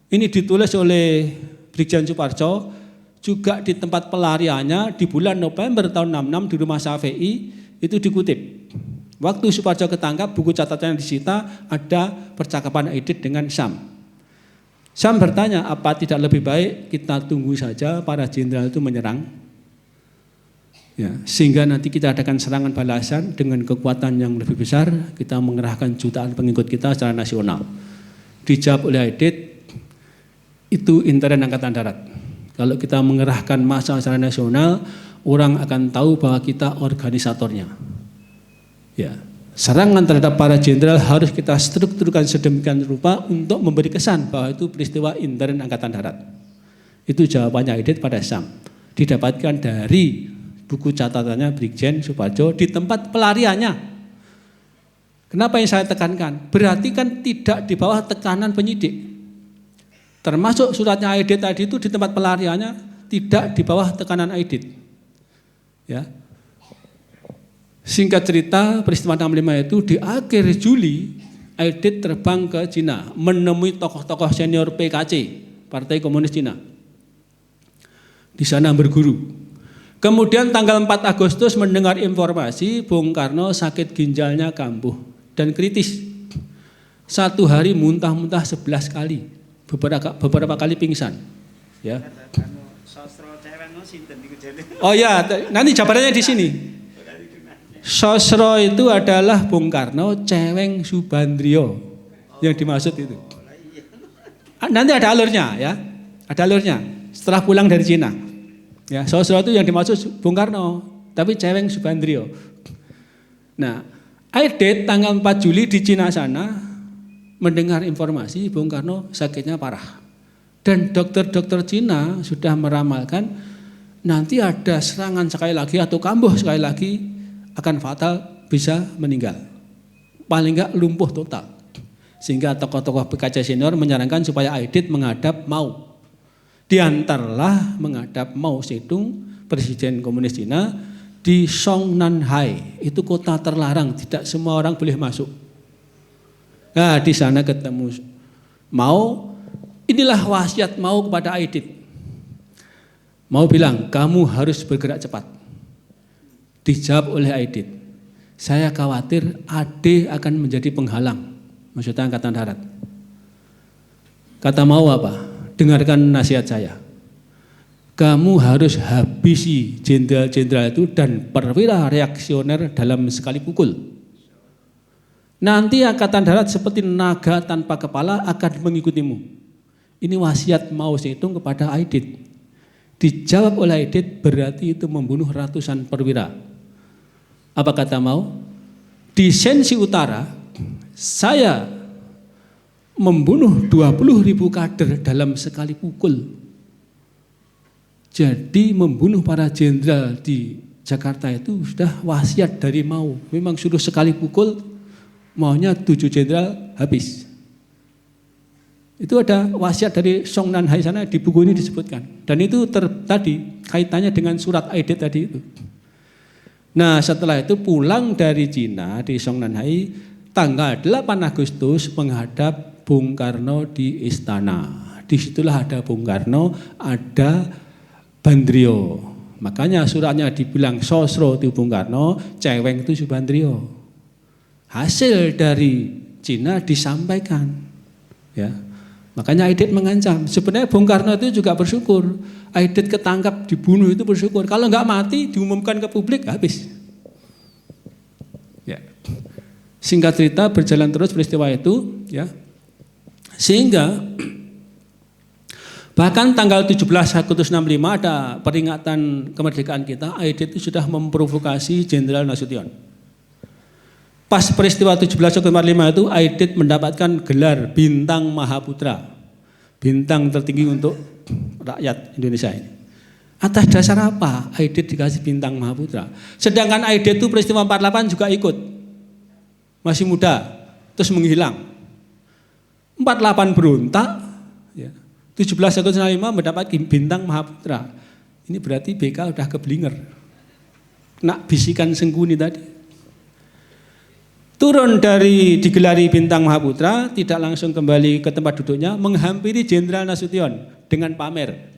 Ini ditulis oleh Brigjen Suparjo juga di tempat pelariannya di bulan November tahun 66 di rumah Safei, itu dikutip. Waktu Suparjo ketangkap, buku catatan yang disita ada percakapan Aidit dengan Sam. Sam bertanya, apa tidak lebih baik kita tunggu saja para jenderal itu menyerang? Ya, sehingga nanti kita adakan serangan balasan dengan kekuatan yang lebih besar, kita mengerahkan jutaan pengikut kita secara nasional. Dijawab oleh Aidit, itu intern Angkatan Darat. Kalau kita mengerahkan massa secara nasional, orang akan tahu bahwa kita organisatornya. Ya, serangan terhadap para jenderal harus kita strukturkan sedemikian rupa untuk memberi kesan bahwa itu peristiwa intern Angkatan Darat. Itu jawabannya Aidit pada Sam. Didapatkan dari buku catatannya Brigjen Suparjo di tempat pelariannya. Kenapa yang saya tekankan? Berarti kan tidak di bawah tekanan penyidik. Termasuk suratnya Aidit tadi itu di tempat pelariannya tidak di bawah tekanan Aidit. Ya. Singkat cerita, peristiwa 65 itu di akhir Juli Aidit terbang ke Cina menemui tokoh-tokoh senior PKC, Partai Komunis Cina. Di sana berguru. Kemudian tanggal 4 Agustus mendengar informasi Bung Karno sakit ginjalnya kambuh dan kritis. 1 hari muntah-muntah 11 kali, beberapa kali pingsan. Ya. Oh ya, nanti jabarannya di sini. Sosro itu adalah Bung Karno, Ceweng Subandrio yang dimaksud itu. Nanti ada alurnya ya, ada alurnya. Setelah pulang dari Cina. Ya, Sosro itu yang dimaksud Bung Karno, tapi Ceweng Subandrio. Nah, Aidit tanggal 4 Juli di Cina sana mendengar informasi Bung Karno sakitnya parah. Dan dokter-dokter Cina sudah meramalkan nanti ada serangan sekali lagi atau kambuh sekali lagi akan fatal, bisa meninggal. Paling enggak lumpuh total. Sehingga tokoh-tokoh PKC senior menyarankan supaya Aidit menghadap Mao. Diantarlah menghadap Mao Zedong, Presiden Komunis Cina, di Songnanhai, itu kota terlarang, tidak semua orang boleh masuk. Nah, di sana ketemu Mao, inilah wasiat Mao kepada Aidit. Mao bilang, kamu harus bergerak cepat. Dijawab oleh Aidit, saya khawatir Ade akan menjadi penghalang, maksudnya Angkatan Darat. Kata Mao apa? Dengarkan nasihat saya. Kamu harus habisi jenderal-jenderal itu dan perwira reaksioner dalam sekali pukul. Nanti Angkatan Darat seperti naga tanpa kepala akan mengikutimu. Ini wasiat Mao Zedong kepada Aidit. Dijawab oleh Aidit, berarti itu membunuh ratusan perwira. Apa kata Mao? Di Shensi Utara, saya membunuh 20.000 kader dalam sekali pukul. Jadi membunuh para jenderal di Jakarta itu sudah wasiat dari Mao. Memang suruh sekali pukul, maunya 7 jenderal habis. Itu ada wasiat dari Songnanhai sana, di buku ini disebutkan. Dan itu tadi kaitannya dengan surat Aidit tadi itu. Nah, setelah itu pulang dari Cina di Songnanhai tanggal 8 Agustus menghadap Bung Karno di istana. Disitulah ada Bung Karno, ada Bandrio. Makanya suratnya dibilang Sosro itu Bung Karno, Ceweng itu Subandrio. Hasil dari Cina disampaikan. Ya. Makanya Aidit mengancam. Sebenarnya Bung Karno itu juga bersyukur. Aidit ketangkap, dibunuh itu bersyukur. Kalau nggak mati, diumumkan ke publik, habis. Ya. Singkat cerita, berjalan terus peristiwa itu, ya. Sehingga bahkan tanggal 17 Agustus 65 ada peringatan kemerdekaan kita, Aidit itu sudah memprovokasi Jenderal Nasution. Pas peristiwa 17 Agustus 45 itu Aidit mendapatkan gelar Bintang Mahaputra, bintang tertinggi untuk rakyat Indonesia ini. Atas dasar apa Aidit dikasih Bintang Mahaputra? Sedangkan Aidit itu peristiwa 48 juga ikut, masih muda, terus menghilang. 48 berontak, ya. 17 Agustus 45 mendapat Bintang Mahaputra. Ini berarti BK udah keblinger. Nak bisikan Sengkuni tadi. Turun dari digelari Bintang Mahaputra, tidak langsung kembali ke tempat duduknya, menghampiri Jenderal Nasution dengan pamer.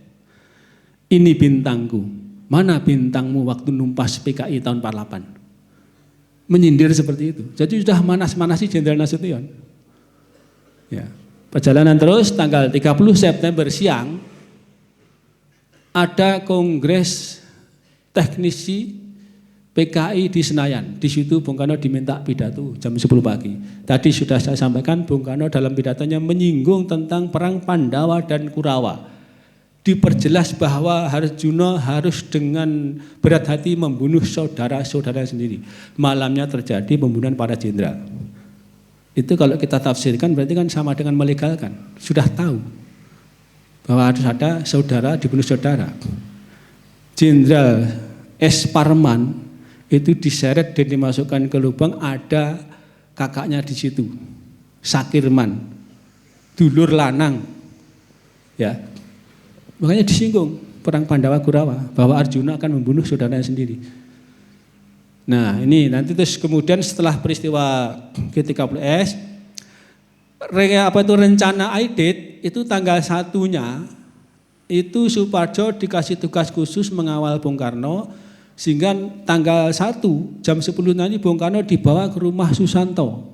Ini bintangku, mana bintangmu waktu numpas PKI tahun 48? Menyindir seperti itu. Jadi sudah manas-manasi Jenderal Nasution. Ya. Perjalanan terus, tanggal 30 September siang, ada kongres teknisi PKI di Senayan. Di situ Bung Karno diminta pidato jam 10 pagi. Tadi sudah saya sampaikan, Bung Karno dalam pidatonya menyinggung tentang perang Pandawa dan Kurawa. Diperjelas bahwa Arjuna harus dengan berat hati membunuh saudara-saudara sendiri. Malamnya terjadi pembunuhan para jenderal. Itu kalau kita tafsirkan berarti kan sama dengan melegalkan. Sudah tahu bahwa harus ada saudara dibunuh saudara. Jenderal S. Parman itu diseret dan dimasukkan ke lubang, ada kakaknya di situ, Sakirman, dulur lanang, ya. Makanya disinggung perang Pandawa Kurawa bahwa Arjuna akan membunuh saudaranya sendiri. Nah ini nanti terus kemudian setelah peristiwa G30S, rencana Aidit itu tanggal 1-nya itu Suparjo dikasih tugas khusus mengawal Bung Karno, sehingga tanggal 1 jam 10 nanti Bung Karno dibawa ke rumah Susanto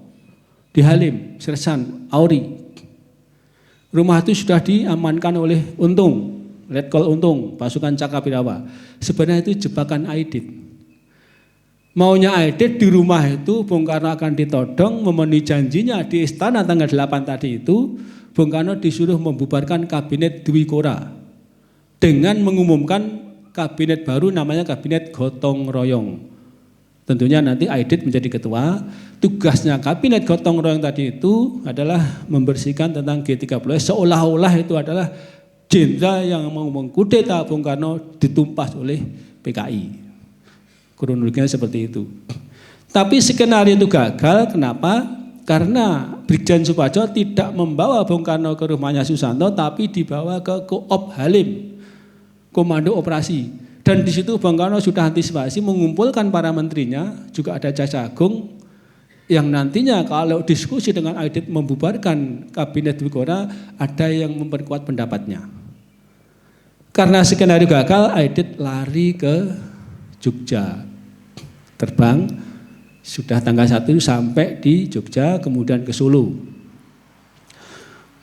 di Halim, Sersan Auri. Rumah itu sudah diamankan oleh Untung, Letkol Untung, pasukan Cakapirawa. Sebenarnya itu jebakan Aidit. Maunya Aidit di rumah itu Bung Karno akan ditodong, memenuhi janjinya di istana tanggal 8 tadi itu, Bung Karno disuruh membubarkan kabinet Dwi Kora dengan mengumumkan kabinet baru namanya Kabinet Gotong Royong. Tentunya nanti Aidit menjadi ketua. Tugasnya Kabinet Gotong Royong tadi itu adalah membersihkan tentang G30S, seolah-olah itu adalah jenderal yang mau mengkudeta Bung Karno ditumpas oleh PKI. Kronologinya seperti itu. Tapi skenario itu gagal, kenapa? Karena Brigjen Suparjo tidak membawa Bung Karno ke rumahnya Susanto, tapi dibawa ke Koop Halim, Komando Operasi. Dan di situ Bung Karno sudah antisipasi mengumpulkan para menterinya, juga ada Jaksa Agung yang nantinya kalau diskusi dengan Aidit membubarkan kabinet Dwikora, ada yang memperkuat pendapatnya. Karena skenario gagal, Aidit lari ke Jogja, terbang sudah tanggal 1 sampai di Jogja, kemudian ke Solo.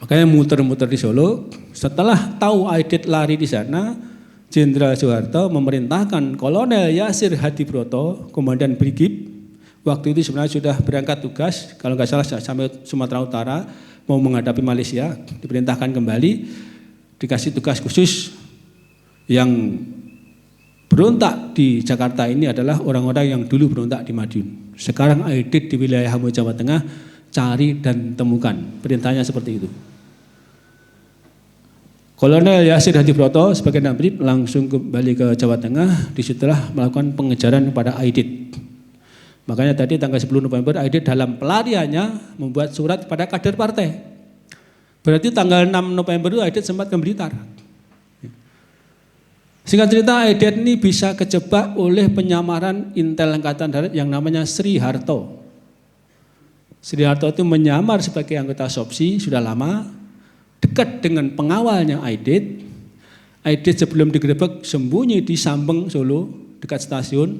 Makanya muter-muter di Solo. Setelah tahu Aidit lari di sana, Jenderal Soeharto memerintahkan Kolonel Yasir Hadibroto, Komandan Brigif, waktu itu sebenarnya sudah berangkat tugas, kalau nggak salah sampai Sumatera Utara, mau menghadapi Malaysia, diperintahkan kembali, dikasih tugas khusus. Yang berontak di Jakarta ini adalah orang-orang yang dulu berontak di Madiun. Sekarang Aidit di wilayah Hamo Jawa Tengah, cari dan temukan. Perintahnya seperti itu. Kolonel Yasir Hadibroto sebagai Danbrib langsung kembali ke Jawa Tengah, disitulah melakukan pengejaran kepada Aidit. Makanya tadi tanggal 10 November Aidit dalam pelariannya membuat surat pada kader partai. Berarti tanggal 6 November itu Aidit sempat ke Blitar. Singkat cerita, Aidit ini bisa kejebak oleh penyamaran Intel Angkatan Darat yang namanya Sri Harto. Sri Harto itu menyamar sebagai anggota SOPSI sudah lama, dekat dengan pengawalnya Aidit. Aidit sebelum digerebek sembunyi di Sambeng, Solo, dekat stasiun.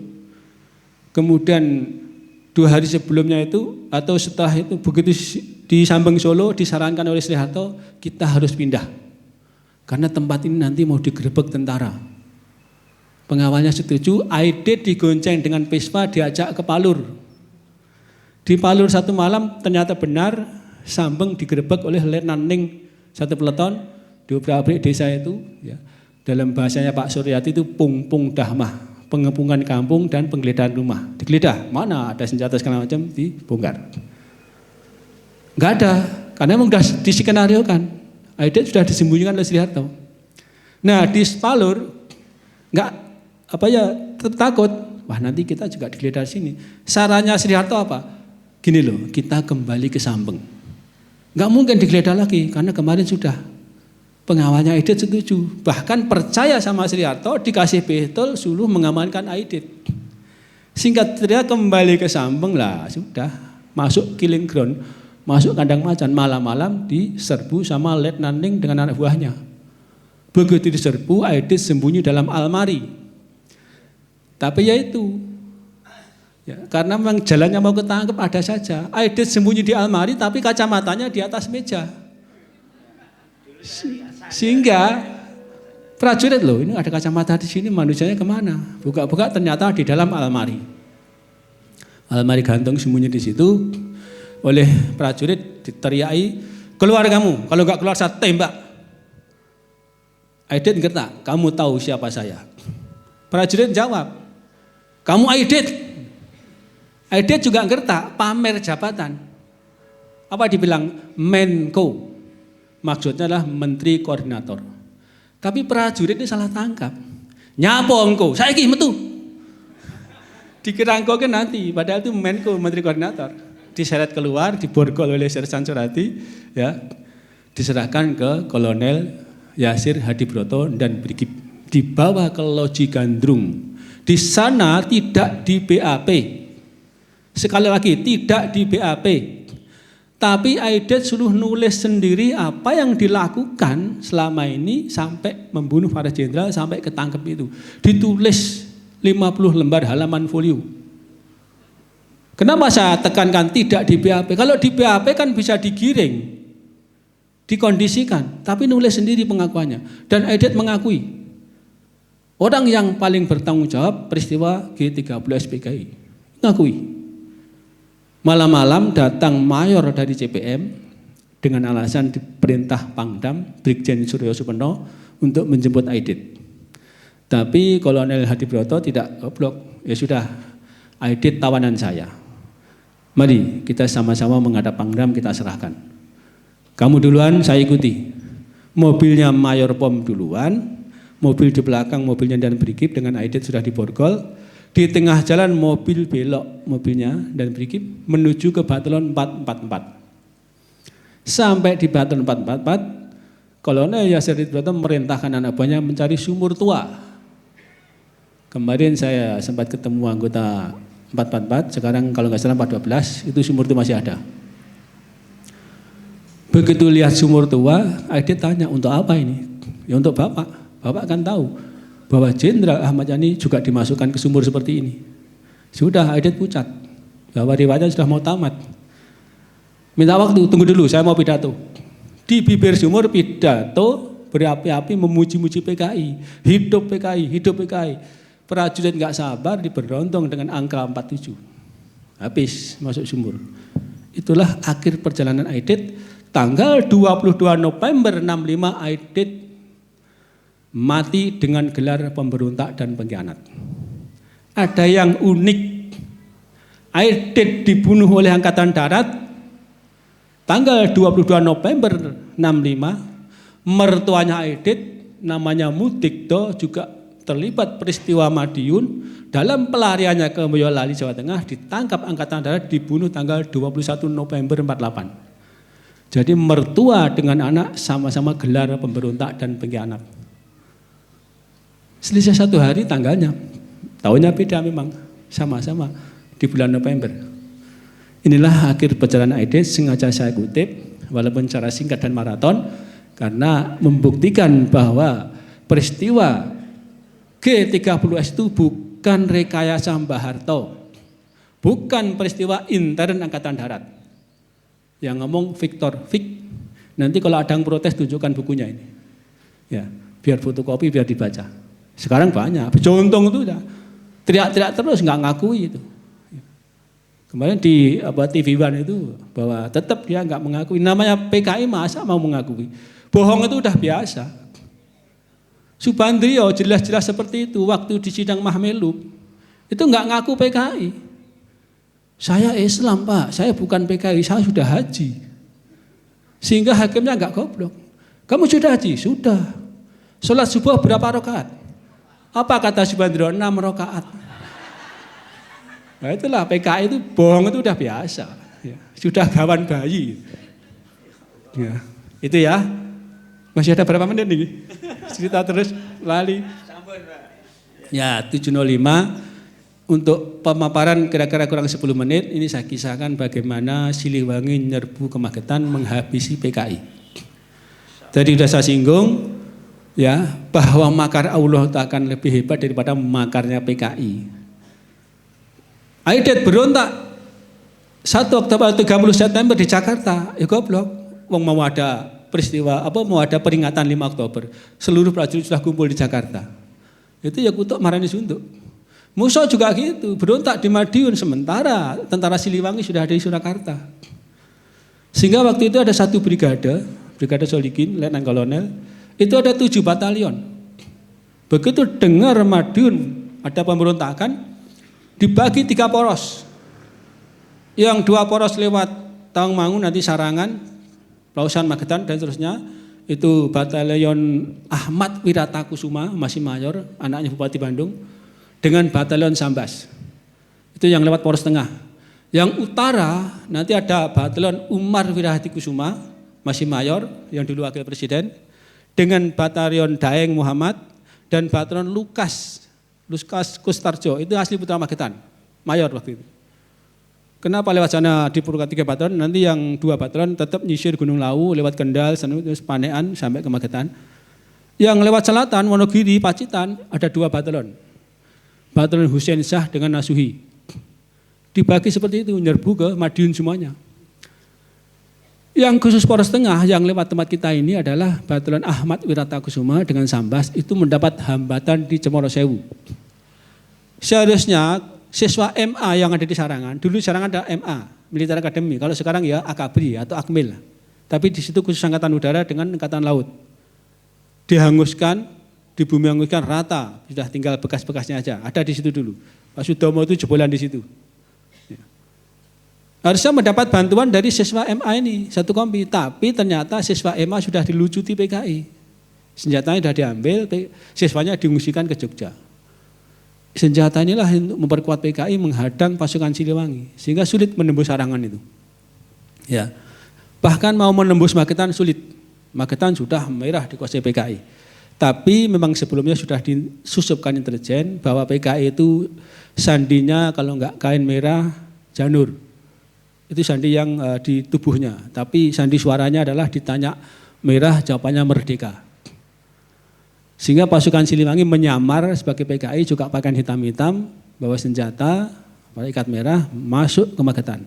Kemudian 2 hari sebelumnya itu, atau setelah itu, begitu di Sambeng, Solo, disarankan oleh Sri Harto, kita harus pindah. Karena tempat ini nanti mau digerebek tentara. Pengawalnya setuju, Aidit digonceng dengan Vespa diajak ke Palur. Di Palur satu malam ternyata benar Sambeng digerebek oleh Letnan Ning, satu peleton di obrak-abrik desa itu. Ya. Dalam bahasanya Pak Suryati itu pung-pung dahmah, pengepungan kampung dan penggeledahan rumah. Digeledah, mana ada senjata segala macam, dibongkar. Enggak ada, karena memang sudah diskenariokan. Aidit sudah disembunyikan oleh Sri Harto. Nah di Palur enggak takut, wah nanti kita juga digeledah sini. Sarannya Sri Harto apa? Gini loh, kita kembali ke Sambeng. Enggak mungkin digeledah lagi karena kemarin sudah. Pengawalnya Aidit setuju, bahkan percaya sama Sri Harto, dikasih pistol suruh mengamankan Aidit. Singkat cerita kembali ke Sambeng lah, sudah masuk killing ground, masuk kandang macan, malam-malam diserbu sama Letnan Ning dengan anak buahnya. Begitu diserbu, Aidit sembunyi dalam almari. Tapi ya itu, ya, karena memang jalannya mau ketangkep ada saja. Aidit sembunyi di almari tapi kacamatanya di atas meja. Sehingga prajurit loh, ini ada kacamata di sini, manusianya kemana? Buka-buka ternyata di dalam almari. Almari gantung sembunyi di situ. Oleh prajurit diteriaki, keluar kamu, kalau enggak keluar saya tembak. Aidit ngerti, kamu tahu siapa saya? Prajurit jawab, kamu Aidit. Aidit juga ngerti, pamer jabatan. Apa dibilang? Menko. Maksudnya adalah Menteri Koordinator. Tapi prajurit ini salah tangkap. Nyapa engkau? Saiki metu. Dikira engkau kan nanti, padahal itu Menko, Menteri Koordinator. Diseret keluar, diborgol oleh Sersan Surati, ya, diserahkan ke Kolonel Yasir Hadibroto dan Brigif. Dibawa ke Loji Gandrung. Di sana tidak di BAP. Sekali lagi, tidak di BAP. Tapi Aidit suruh nulis sendiri apa yang dilakukan selama ini sampai membunuh para jenderal sampai ketangkep itu. Ditulis 50 lembar halaman folio. Kenapa saya tekankan tidak di BAP? Kalau di BAP kan bisa digiring, dikondisikan, tapi nulis sendiri pengakuannya. Dan Aidit mengakui, orang yang paling bertanggung jawab peristiwa G30 SPKI. Mengakui. Malam-malam datang mayor dari CPM dengan alasan diperintah Pangdam Brigjen Suryo Supeno untuk menjemput Aidit. Tapi Kolonel Hadibroto tidak goblok. Ya sudah, Aidit tawanan saya. Mari kita sama-sama menghadap Pangdam, kita serahkan. Kamu duluan, saya ikuti. Mobilnya Mayor Pom duluan, mobil di belakang mobilnya dan Brigif dengan Aidit sudah diborgol. Di tengah jalan mobil belok, mobilnya dan Brigif menuju ke Batelon 444. Sampai di Batelon 444, Kolonel Yasir Hadibroto merintahkan anak buahnya mencari sumur tua. Kemarin saya sempat ketemu anggota 444, sekarang kalau nggak salah 412, itu sumur itu masih ada. Begitu lihat sumur tua, Aidit tanya, untuk apa ini? Ya untuk Bapak. Bapak kan tahu bahwa Jenderal Ahmad Yani juga dimasukkan ke sumur seperti ini. Sudah, Aidit pucat. Bahwa riwayatnya sudah mau tamat. Minta waktu, tunggu dulu, saya mau pidato. Di bibir sumur pidato berapi-api memuji-muji PKI. Hidup PKI, hidup PKI. Prajurit nggak sabar diberondong dengan angka 47. Habis masuk sumur. Itulah akhir perjalanan Aidit. Tanggal 22 November 65 Aidit mati dengan gelar pemberontak dan pengkhianat. Ada yang unik. Aidit dibunuh oleh Angkatan Darat tanggal 22 November 65. Mertuanya Aidit namanya Mudikdo juga terlibat peristiwa Madiun. Dalam pelariannya ke Boyolali, Jawa Tengah, ditangkap Angkatan Darat, dibunuh tanggal 21 November 48. Jadi mertua dengan anak sama-sama gelar pemberontak dan pengkhianat. Selisih 1 hari tanggalnya, tahunnya beda memang, sama-sama di bulan November. Inilah akhir perjalanan Aidit, sengaja saya kutip, walaupun secara singkat dan maraton, karena membuktikan bahwa peristiwa G30S itu bukan rekayasa Mbah Harto, bukan peristiwa intern Angkatan Darat. Yang ngomong Victor Vic. Nanti kalau ada yang protes tunjukkan bukunya ini. Ya, biar fotokopi, biar dibaca. Sekarang banyak, Bejontong itu udah teriak-teriak terus nggak ngakui itu. Kemarin di TV One itu bahwa tetap dia nggak mengakui. Namanya PKI masa mau mengakui? Bohong itu udah biasa. Subandrio jelas-jelas seperti itu waktu di sidang Mahmelub itu nggak ngaku PKI. Saya Islam Pak, saya bukan PKI, saya sudah haji. Sehingga hakimnya enggak goblok. Kamu sudah haji? Sudah. Sholat subuh berapa rakaat? Apa kata Subandrio? 6 rakaat. Nah itulah PKI itu bohong itu udah biasa. Ya, sudah gawan bayi. Ya, itu ya. Masih ada berapa menit nih? Cerita terus, lali. Ya, 7.05. Untuk pemaparan kira-kira kurang 10 menit, ini saya kisahkan bagaimana Siliwangi nyerbu ke Magetan menghabisi PKI. Tadi sudah saya singgung ya bahwa makar Allah itu akan lebih hebat daripada makarnya PKI. Aidit berontak 1 Oktober 30 September di Jakarta, ya goblok. Wong mau ada peristiwa mau ada peringatan 5 Oktober. Seluruh prajurit sudah kumpul di Jakarta. Itu ya kutuk marani suntuk. Musuh juga gitu, berontak di Madiun sementara tentara Siliwangi sudah ada di Surakarta. Sehingga waktu itu ada 1 brigade Solikin, Letnan Kolonel, itu ada 7 batalion. Begitu dengar Madiun ada pemberontakan, dibagi 3 poros. Yang 2 poros lewat Tawangmangu, nanti Sarangan, Lausan Magetan dan seterusnya. Itu batalion Ahmad Wiratakusuma, masih mayor, anaknya Bupati Bandung. Dengan batalion Sambas. Itu yang lewat poros tengah. Yang utara nanti ada batalion Umar Wirahadikusuma, masih mayor, yang dulu wakil presiden, dengan batalion Daeng Muhammad dan batalion Lukas Kustarjo, itu asli Putra Magetan, mayor waktu itu. Kenapa lewat sana diperlukan 3 batalion, nanti yang 2 batalion tetap nyisir Gunung Lawu, lewat Kendal, terus Panean sampai ke Magetan. Yang lewat selatan, Wonogiri, Pacitan, ada 2 batalion. Batalion Hussein Shah dengan Nasuhi. Dibagi seperti itu, nyerbu ke Madiun semuanya. Yang khusus poros tengah yang lewat tempat kita ini adalah batalion Ahmad Wiratakusuma dengan Sambas, itu mendapat hambatan di Cemorosewu. Seharusnya siswa MA yang ada di Sarangan, dulu Sarangan ada MA, Militer Academy, kalau sekarang ya Akabri atau Akmil. Tapi di situ khusus Angkatan Udara dengan Angkatan Laut. Dihanguskan, di bumi hanguskan rata, sudah tinggal bekas-bekasnya aja. Ada di situ dulu. Pak Sudomo itu jebolan di situ. Ya. Harusnya mendapat bantuan dari siswa MA ini, 1 kompi. Tapi ternyata siswa MA sudah dilucuti PKI. Senjatanya sudah diambil, siswanya diungsikan ke Jogja. Senjata inilah untuk memperkuat PKI menghadang pasukan Siliwangi. Sehingga sulit menembus Sarangan itu. Ya. Bahkan mau menembus Magetan sulit. Magetan sudah merah dikuasai PKI. Tapi memang sebelumnya sudah disusupkan intelijen bahwa PKI itu sandinya kalau enggak kain merah, janur. Itu sandi yang di tubuhnya. Tapi sandi suaranya adalah ditanya merah, jawabannya merdeka. Sehingga pasukan Siliwangi menyamar sebagai PKI juga pakaian hitam-hitam, bawa senjata, pakai ikat merah, masuk ke Magetan.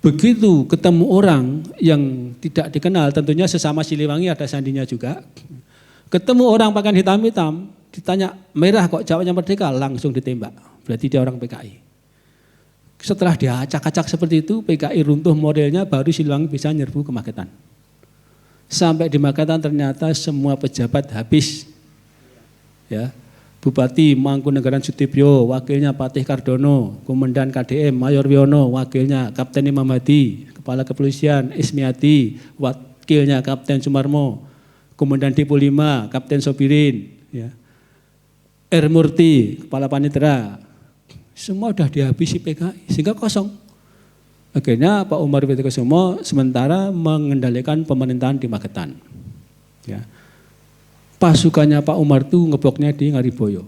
Begitu ketemu orang yang tidak dikenal, tentunya sesama Siliwangi ada sandinya juga. Ketemu orang pakaian hitam-hitam, ditanya merah kok jawabnya merdeka, langsung ditembak. Berarti dia orang PKI. Setelah diacak-acak seperti itu, PKI runtuh moralnya, baru Siliwangi bisa nyerbu ke Magetan. Sampai di Magetan ternyata semua pejabat habis. Ya, Bupati Mangkunegaran Sutibyo, wakilnya Patih Kardono, Komandan KDM Mayor Wiono, wakilnya Kapten Imam Hadi, Kepala Kepolisian Ismiati, wakilnya Kapten Sumarmo, Komandan Depo 5, Kapten Sobirin, ya. R. Murti, Kepala Panitera, semua sudah dihabisi PKI, sehingga kosong. Akhirnya Pak Umar Wiyotokusumo sementara mengendalikan pemerintahan di Magetan. Ya. Pasukannya Pak Umar itu ngebloknya di Ngariboyo.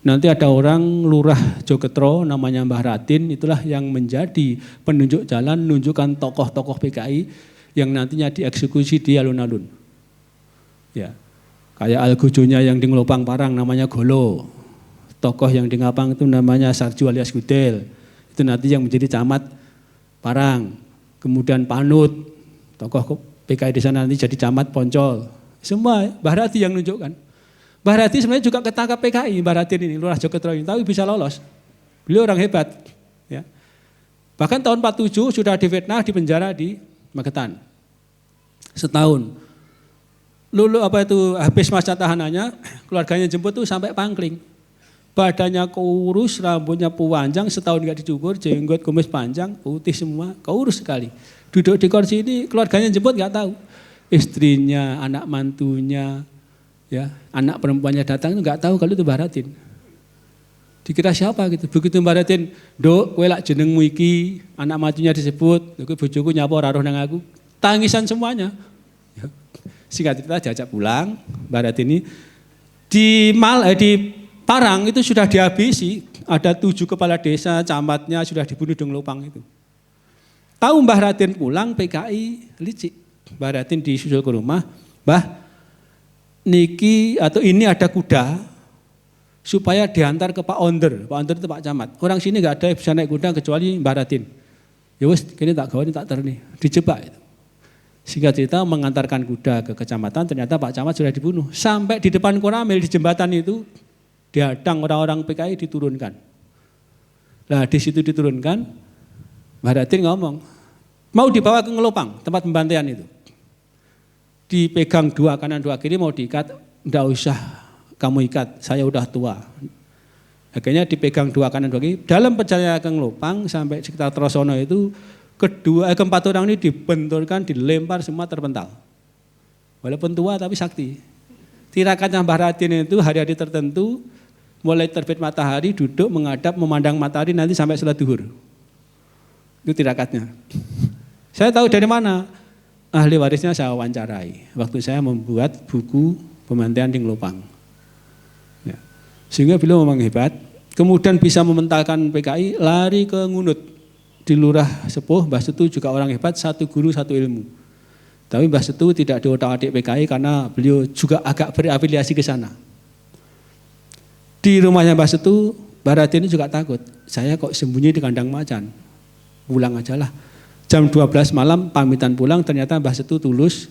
Nanti ada orang lurah Jogetro namanya Mbah Ratin, itulah yang menjadi penunjuk jalan, menunjukkan tokoh-tokoh PKI yang nantinya dieksekusi di alun-alun. Ya, kayak Algojonya yang di Ngelopang Parang namanya Golo, tokoh yang di Ngapang itu namanya Sarju alias Gudel, itu nanti yang menjadi camat Parang. Kemudian Panut, tokoh PKI di sana nanti jadi camat Poncol. Semua Mbah Rati yang menunjukkan. Mbah Rati sebenarnya juga ketangkap PKI, Mbah Rati ini, Lurah Jogetro ini, tapi bisa lolos. Beliau orang hebat. Ya. Bahkan tahun 47 sudah difitnah, dipenjara di Magetan. Setahun. Habis masa tahanannya, keluarganya jemput tuh sampai Pangkling. Badannya kurus, rambutnya panjang, setahun nggak dicukur, jenggot kumis panjang, putih semua, kurus sekali. Duduk di kursi ini, keluarganya jemput nggak tahu. Istrinya, anak mantunya, ya, anak perempuannya datang itu nggak tahu kalau itu Mbah Ratin. Dikira siapa gitu. Begitu Mbah Ratin, "Dok, kowe lak jenengmu iki," anak mantunya disebut, "Kowe bojoku nyapa ora roh nang aku." Tangisan semuanya. Ya. Singkat cerita diajak pulang, Mbah Ratin ini di Parang itu sudah dihabisi, ada 7 kepala desa, camatnya sudah dibunuh di Ngelopang itu. Tahu Mbah Ratin pulang, PKI licik. Mbah Ratin disusul ke rumah, "Mbah, ini ada kuda supaya diantar ke Pak Onder." Pak Onder itu Pak Camat. Orang sini nggak ada yang bisa naik kuda kecuali Mbah Ratin. Ya wes, kini tak gawe tak terni, dijebak itu. Singkat cerita mengantarkan kuda ke kecamatan, ternyata Pak Camat sudah dibunuh. Sampai di depan Koramil di jembatan itu dihadang orang-orang PKI diturunkan. Nah di situ diturunkan, Mbah Ratin ngomong, mau dibawa ke Ngelopang, tempat pembantaian itu. Dipegang 2 kanan 2 kiri, mau diikat, enggak usah kamu ikat, saya udah tua. Akhirnya dipegang 2 kanan 2 kiri. Dalam perjalanan ke Ngelopang sampai sekitar Trosono itu, keempat orang ini dibenturkan, dilempar, semua terpental. Walaupun tua tapi sakti. Tirakatnya Mbah Ratin itu hari-hari tertentu, mulai terbit matahari, duduk menghadap, memandang matahari, nanti sampai sholat duhur. Itu tirakatnya. Saya tahu dari mana? Ahli warisnya saya wawancarai. Waktu saya membuat buku pembantaian di Ngelopang. Ya. Sehingga beliau memang hebat. Kemudian bisa mementalkan PKI, lari ke Ngunut. Di Lurah Sepuh, Mbah Setu juga orang hebat, 1 guru 1 ilmu. Tapi Mbah Setu tidak diotak-atik PKI karena beliau juga agak berafiliasi ke sana. Di rumahnya Mbah Setu, Mbah Ratin ini juga takut. Saya kok sembunyi di kandang macan. Pulang aja lah. Jam 12 malam pamitan pulang, ternyata Mbah Setu tulus.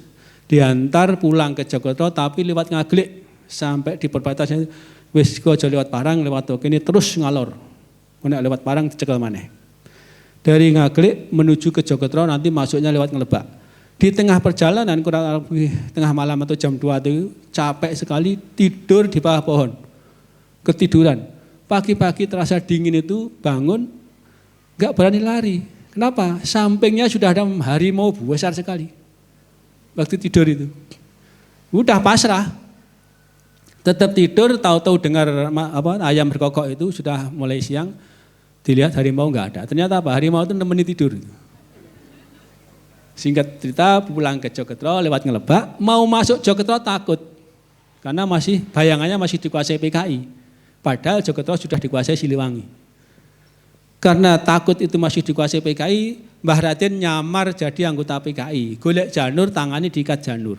Diantar pulang ke Jogetro tapi lewat Ngaglik. Sampai di perbatasan, wis kok aja lewat Parang, lewat Tokene terus ngalor. Kena lewat Parang dicekel maneh. Dari Ngaglik menuju ke Jogetro nanti masuknya lewat Ngelebak. Di tengah perjalanan kurang lebih tengah malam atau jam 2 itu capek sekali tidur di bawah pohon. Ketiduran. Pagi-pagi terasa dingin itu bangun enggak berani lari. Kenapa? Sampingnya sudah ada harimau besar sekali. Waktu tidur itu. Udah pasrah. Tetap tidur, tahu-tahu dengar ayam berkokok itu sudah mulai siang. Dilihat harimau enggak ada. Ternyata apa? Harimau itu nemeni tidur. Singkat cerita pulang ke Jogetro lewat Ngelebak, mau masuk Jogetro takut. karena bayangannya masih dikuasai PKI. Padahal Jogetro sudah dikuasai Siliwangi. Karena takut itu masih dikuasai PKI, Mbah Raden nyamar jadi anggota PKI. Golek janur, tangannya diikat janur.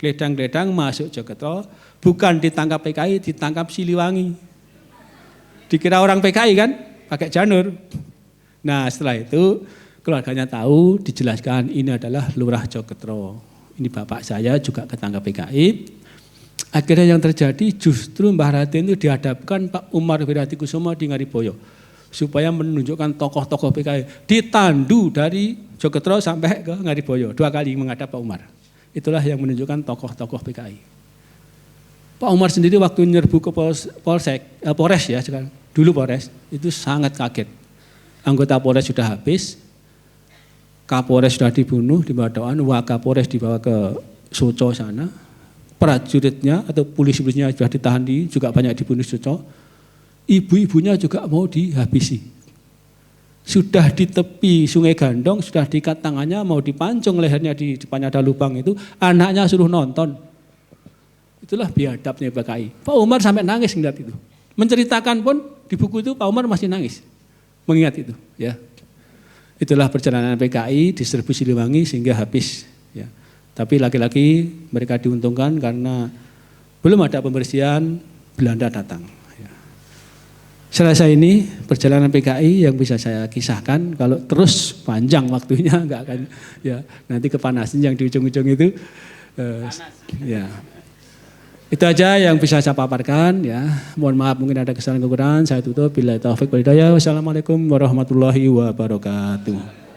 Gledang-gledang masuk Jogetro, bukan ditangkap PKI, ditangkap Siliwangi. Dikira orang PKI kan, pakai janur. Nah setelah itu keluarganya tahu, dijelaskan ini adalah Lurah Jogetro. Ini bapak saya juga ketangkap PKI. Akhirnya yang terjadi justru Mbah Raden itu dihadapkan Pak Umar Wiratikusumo di Ngariboyo. Supaya menunjukkan tokoh-tokoh PKI. Ditandu dari Jogetro sampai ke Ngariboyo. 2 kali menghadap Pak Umar. Itulah yang menunjukkan tokoh-tokoh PKI. Pak Umar sendiri waktu nyerbu ke Polres ya sekarang. Dulu Polres itu sangat kaget. Anggota Polres sudah habis. Kapolres sudah dibunuh di Badauan. Wakapolres dibawa ke Soco sana. Prajuritnya atau polisi-polisinya sudah ditahan juga banyak dibunuh Soco. Ibu-ibunya juga mau dihabisi. Sudah di tepi Sungai Gandong, sudah diikat tangannya, mau dipancung lehernya, di depannya ada lubang itu, anaknya suruh nonton. Itulah biadabnya PKI. Pak Umar sampai nangis melihat itu. Menceritakan pun di buku itu Pak Umar masih nangis mengingat itu. Ya, itulah perjalanan PKI diserbu Siliwangi sehingga habis. Ya. Tapi lagi-lagi mereka diuntungkan karena belum ada pembersihan, Belanda datang. Selesai ini perjalanan PKI yang bisa saya kisahkan. Kalau terus panjang waktunya nggak akan ya nanti kepanasan yang di ujung-ujung itu. Ya itu aja yang bisa saya paparkan ya. Mohon maaf mungkin ada kesalahan kekurangan. Saya tutup. Billahi taufiq wal hidayah. Wassalamualaikum warahmatullahi wabarakatuh.